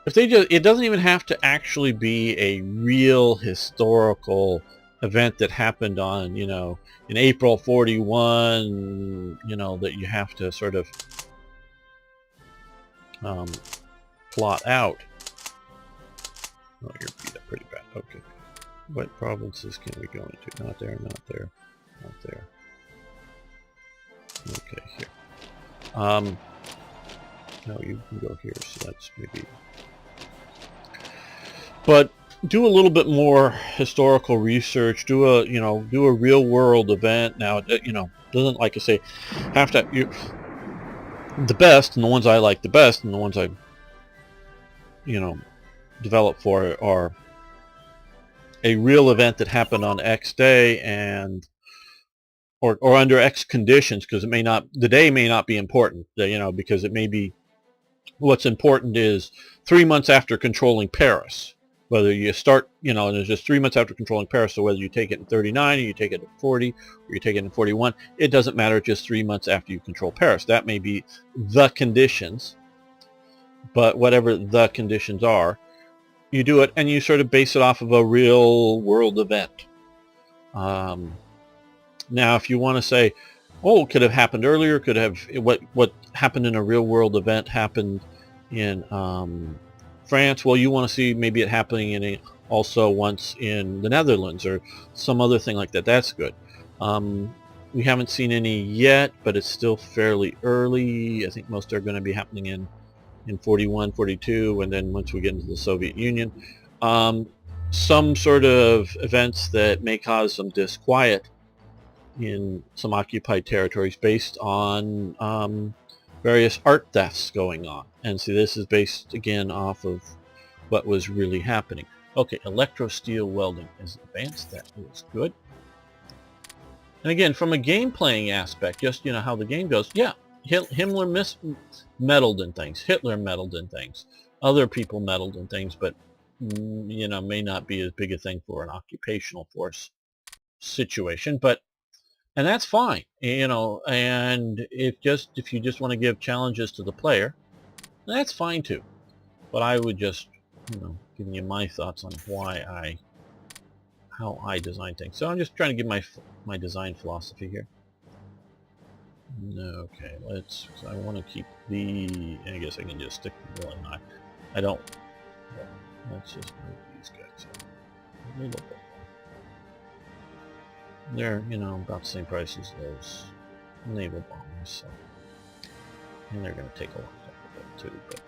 if they just, it doesn't even have to actually be a real historical event that happened on, you know, in April 41, you know, that you have to sort of plot out. Oh, you're beat up pretty bad. Okay. What provinces can we go into? Not there, not there, not there. Okay, here. No, you can go here, so that's maybe... But do a little bit more historical research. Do a, you know, do a real world event. Now, you know, doesn't, like I say, have to... the best, and the ones I like the best, and the ones I, you know, develop for are a real event that happened on X day, and or under X conditions, because the day may not be important, because it may be, what's important is 3 months after controlling Paris. Whether you start, and it's just 3 months after controlling Paris, so whether you take it in 39 or you take it in 40 or you take it in 41, it doesn't matter, just 3 months after you control Paris. That may be the conditions, but whatever the conditions are, you do it, and you sort of base it off of a real world event. Now, if you want to say, oh, it could have happened earlier, could have, what happened in a real world event happened in France, well, you want to see maybe it happening in also once in the Netherlands or some other thing like that. That's good. We haven't seen any yet, but it's still fairly early. I think most are going to be happening in 41, 42, and then once we get into the Soviet Union. Some sort of events that may cause some disquiet in some occupied territories based on various art thefts going on. And see, this is based again off of what was really happening. Okay, electro steel welding is advanced. That is good. And again, from a game playing aspect, just how the game goes, yeah, Himmler meddled in things. Hitler meddled in things. Other people meddled in things, but may not be as big a thing for an occupational force situation. And that's fine, and if you just want to give challenges to the player, that's fine too. But I would just, giving you my thoughts on how I design things. So I'm just trying to give my design philosophy here. Okay, so I want to keep I guess I can just stick with one. I don't, let's just move these guys a little bit. They're, about the same price as those naval bombers, so, and they're going to take a long time to build too. But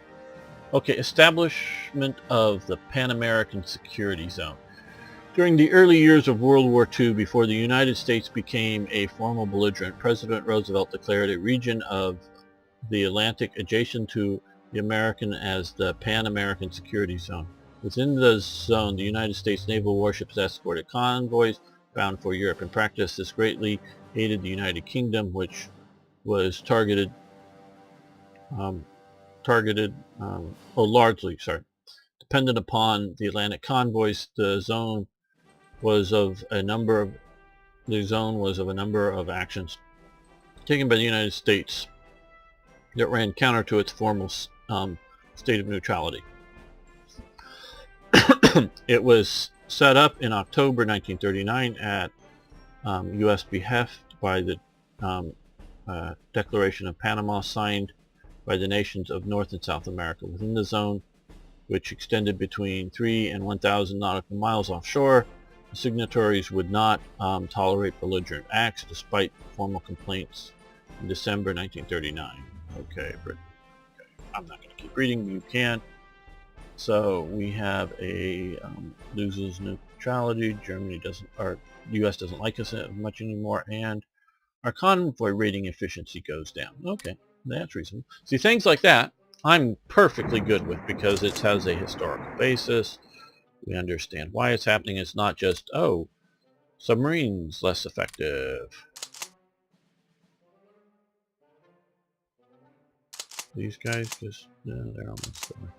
okay, establishment of the Pan American Security Zone. During the early years of World War II, before the United States became a formal belligerent, President Roosevelt declared a region of the Atlantic adjacent to the American as the Pan American Security Zone. Within the zone, the United States naval warships escorted convoys bound for Europe. In practice, this greatly aided the United Kingdom, which was largely dependent upon the Atlantic convoys. The zone was of a number of actions taken by the United States that ran counter to its formal state of neutrality. It was set up in October 1939 at U.S. behest by the Declaration of Panama, signed by the nations of North and South America. Within the zone, which extended between 3 and 1,000 nautical miles offshore, the signatories would not tolerate belligerent acts, despite formal complaints in December 1939. Okay, Britain. Okay. I'm not going to keep reading. You can. So we have a loses neutrality. Germany doesn't, or the U.S. doesn't like us much anymore, and our convoy rating efficiency goes down. Okay, that's reasonable. See, things like that I'm perfectly good with, because it has a historical basis. We understand why it's happening. It's not just, oh, submarines less effective. These guys just, no, they're almost there.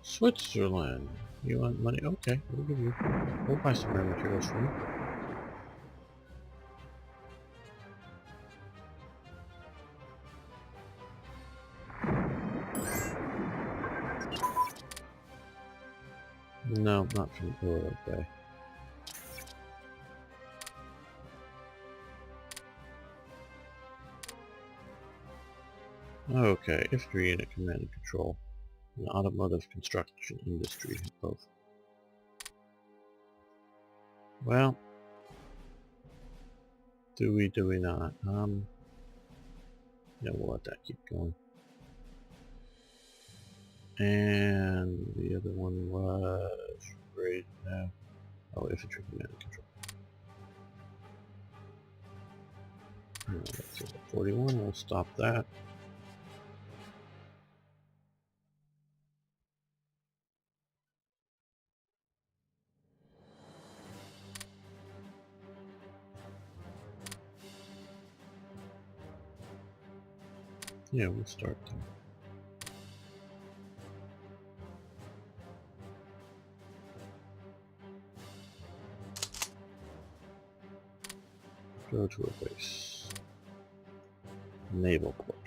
Switzerland. You want money? Okay, we'll buy some rare materials from you. No, not from, okay. Okay, infantry unit command and control. The automotive construction industry, both. Well, do we not? Yeah, we'll let that keep going. And the other one was right now. Oh, infantry command and control. That's 41. We'll stop that. Yeah, we'll start there. Go to a base. Naval port.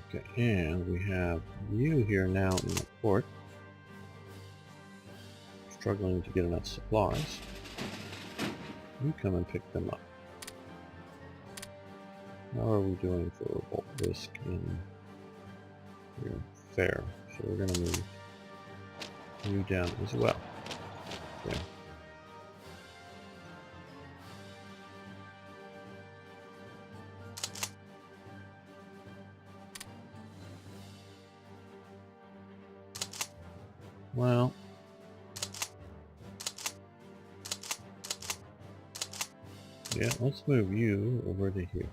Okay, and we have you here now in the port. Struggling to get enough supplies. You come and pick them up. How are we doing for revolt risk in here? Fair. So we're going to move you down as well. There. Well, yeah, let's move you over to here.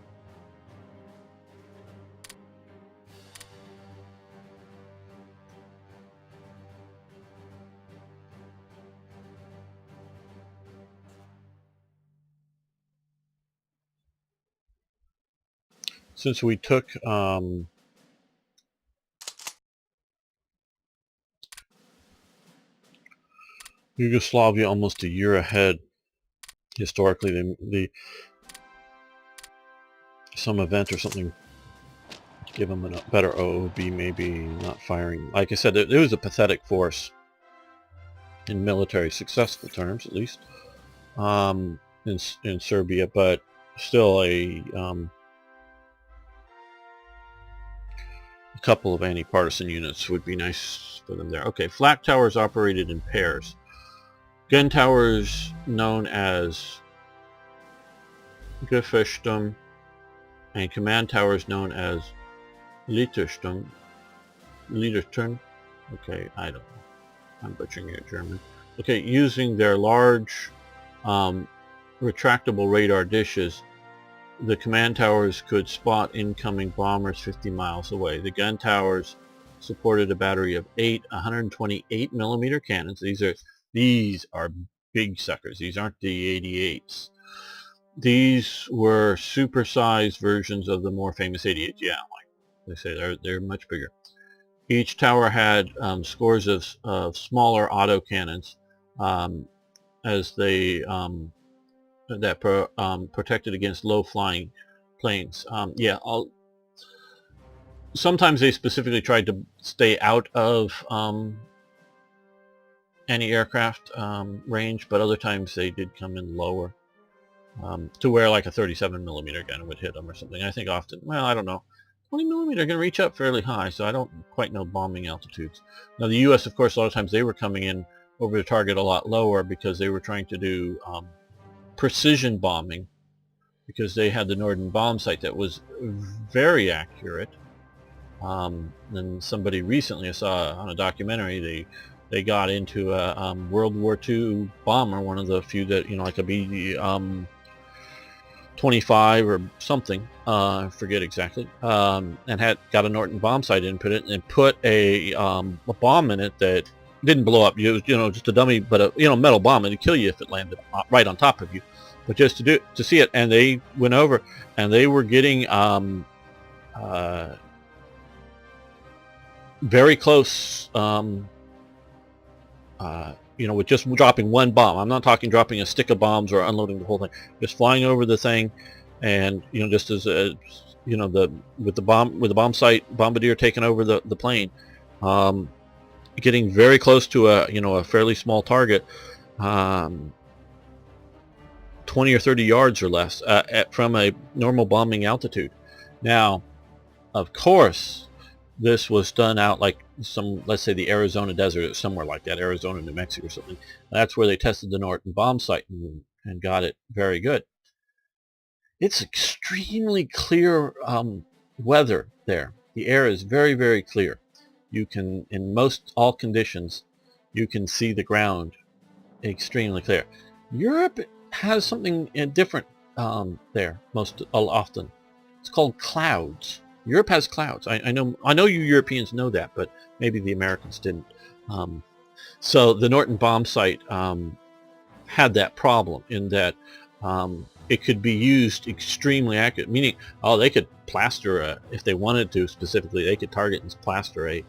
Since we took Yugoslavia almost a year ahead, historically, some event or something to give them a better OOB, maybe not firing. Like I said, it was a pathetic force in military successful terms, at least, in Serbia, but still a couple of anti-partisan units would be nice for them there. Okay, flak towers operated in pairs. Gun towers known as Gefechturm and command towers known as Leitersturm. Okay, I don't know. I'm butchering it, German. Okay, using their large retractable radar dishes, the command towers could spot incoming bombers 50 miles away. The gun towers supported a battery of 8 128 millimeter cannons. These are big suckers. These aren't the 88s. These were supersized versions of the more famous 88s. Yeah, like they say, they're much bigger. Each tower had scores of smaller autocannons as they protected against low-flying planes. Yeah, sometimes they specifically tried to stay out of anti-aircraft range, but other times they did come in lower to where like a 37 millimeter gun would hit them or something. I think often, well, I don't know, 20 millimeter can reach up fairly high, so I don't quite know bombing altitudes. Now the U.S., of course, a lot of times they were coming in over the target a lot lower because they were trying to do precision bombing, because they had the Norden bomb sight that was very accurate. And somebody recently, I saw on a documentary, they got into a World War II bomber, one of the few that, you know, like a B-25 or something, I forget exactly, and got a Norden bomb sight and put a bomb in it that didn't blow up. It was, you know, just a dummy, but a, you know, metal bomb, and it'd kill you if it landed right on top of you. But just to see it, and they went over, and they were getting very close, you know, with just dropping one bomb. I'm not talking dropping a stick of bombs or unloading the whole thing. Just flying over the thing, and you know, just as a, you know, with the bomb sight bombardier taking over the plane, getting very close to a fairly small target, 20 or 30 yards or less from a normal bombing altitude. Now, of course, this was done out like let's say the Arizona desert, or somewhere like that, Arizona, New Mexico or something. That's where they tested the Norden bomb sight and got it very good. It's extremely clear weather there. The air is very, very clear. You can, in all conditions, you can see the ground extremely clear. Europe has something different there most often. It's called clouds. Europe has clouds. I know you Europeans know that, but maybe the Americans didn't. So the Norden bomb sight had that problem in that it could be used extremely accurate, meaning, oh, they could plaster if they wanted to specifically, they could target and plaster a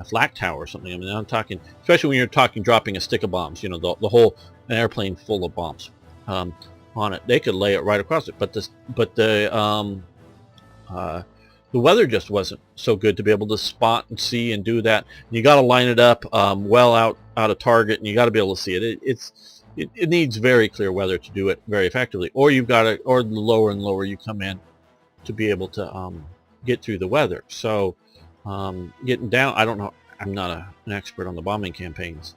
flak tower or something. I mean, I'm talking, especially when you're talking dropping a stick of bombs, you know, the whole an airplane full of bombs on it. They could lay it right across it, but the weather just wasn't so good to be able to spot and see and do that. And you got to line it up well out of target, and you got to be able to see it. It needs very clear weather to do it very effectively, or you've got to, or the lower and lower you come in to be able to get through the weather. So getting down, I don't know, I'm not an expert on the bombing campaigns.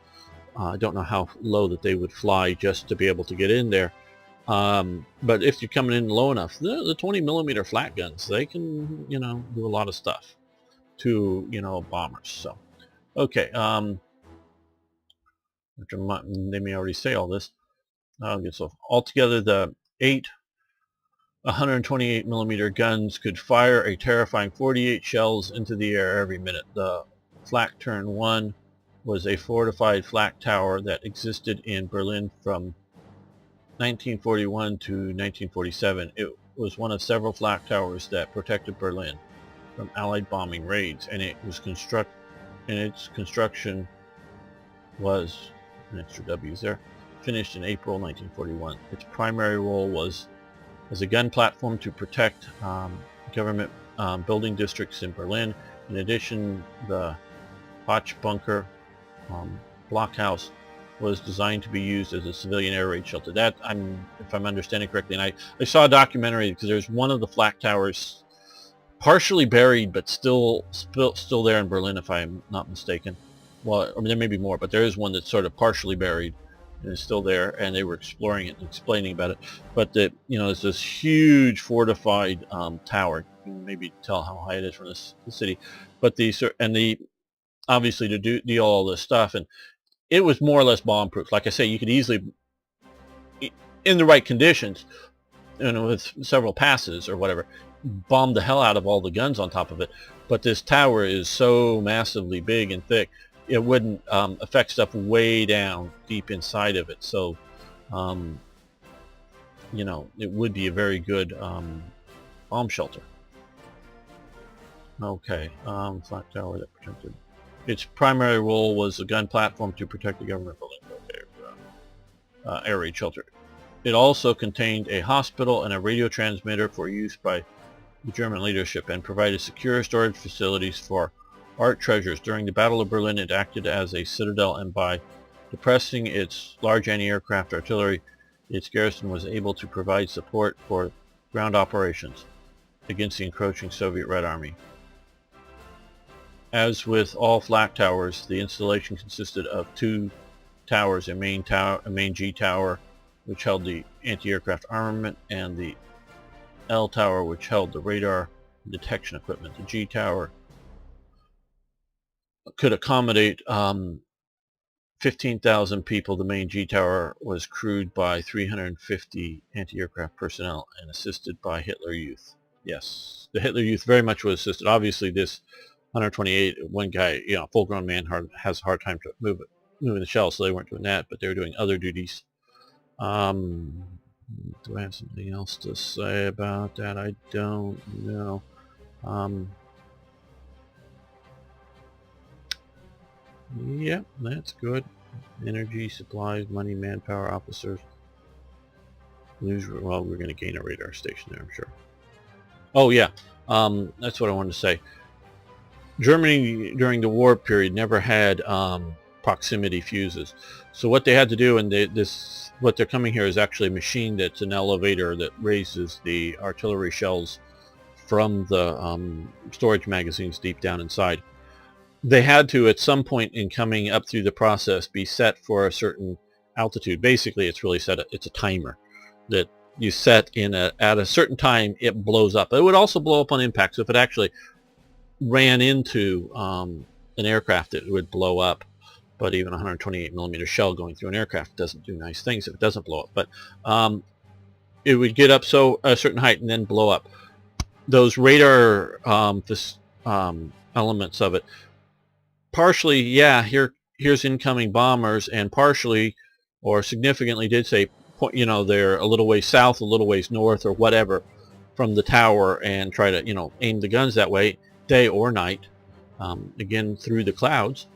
I don't know how low that they would fly just to be able to get in there. But if you're coming in low enough, the 20 millimeter flat guns, they can, you know, do a lot of stuff to, you know, bombers. So, okay. They may already say all this. So altogether, the 8 128 millimeter guns could fire a terrifying 48 shells into the air every minute. The Flak Turn 1 was a fortified flak tower that existed in Berlin from 1941 to 1947. It was one of several flak towers that protected Berlin from Allied bombing raids, and its construction was, an extra W's there, finished in April 1941. Its primary role was as a gun platform to protect government building districts in Berlin. In addition, the Hoch bunker blockhouse was designed to be used as a civilian air raid shelter. That, if I'm understanding correctly, and I saw a documentary because there's one of the flak towers partially buried but still there in Berlin, if I'm not mistaken. Well, I mean, there may be more, but there is one that's sort of partially buried and is still there, and they were exploring it and explaining about it. But you know, it's this huge fortified tower. You can maybe tell how high it is from the city, but obviously to do all this stuff, and it was more or less bomb-proof. Like I say, you could easily, in the right conditions, you know, with several passes or whatever, bomb the hell out of all the guns on top of it. But this tower is so massively big and thick, it wouldn't affect stuff way down deep inside of it. So, you know, it would be a very good bomb shelter. Okay, flak tower that protected. Its primary role was a gun platform to protect the government building. Okay, air raid shelter. It also contained a hospital and a radio transmitter for use by the German leadership, and provided secure storage facilities for art treasures. During the Battle of Berlin, it acted as a citadel, and by depressing its large anti-aircraft artillery, its garrison was able to provide support for ground operations against the encroaching Soviet Red Army. As with all flak towers, the installation consisted of two towers, a main G tower, which held the anti-aircraft armament, and the L tower, which held the radar and detection equipment. The G tower could accommodate 15,000 people. The main G tower was crewed by 350 anti-aircraft personnel and assisted by Hitler Youth. Yes, the Hitler Youth very much was assisted. Obviously, this 128, one guy, you know, full-grown man, has a hard time to moving the shell, so they weren't doing that, but they were doing other duties. Do I have something else to say about that? I don't know. Yeah, that's good. Energy, supplies, money, manpower, officers. Well, we're going to gain a radar station there, I'm sure. Oh yeah, that's what I wanted to say. Germany during the war period never had proximity fuses. So what they had to do, and what they're coming here is actually a machine that's an elevator that raises the artillery shells from the storage magazines deep down inside. They had to, at some point in coming up through the process, be set for a certain altitude. Basically, it's really set. It's a timer that you set at a certain time. It blows up. It would also blow up on impact. So if it actually ran into an aircraft, it would blow up. But even a 128 millimeter shell going through an aircraft doesn't do nice things if it doesn't blow up. But it would get up so a certain height and then blow up. Those radar elements of it, partially, yeah, here's incoming bombers, and partially or significantly did say, you know, they're a little ways south, a little ways north, or whatever from the tower, and try to, you know, aim the guns that way, day or night, again through the clouds.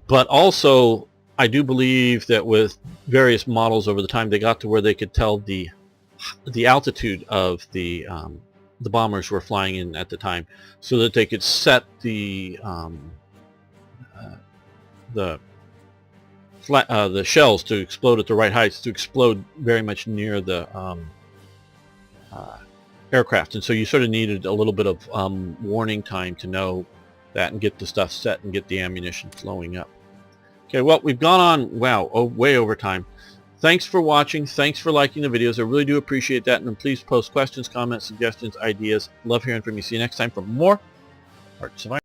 But also, I do believe that with various models over the time, they got to where they could tell the altitude of the bombers were flying in at the time, so that they could set the shells to explode at the right heights, to explode very much near the aircraft. And so you sort of needed a little bit of warning time to know that and get the stuff set and get the ammunition flowing up. Okay, well, we've gone on, wow, way over time. Thanks for watching. Thanks for liking the videos. I really do appreciate that. And then please post questions, comments, suggestions, ideas. Love hearing from you. See you next time for more Hearts of Iron.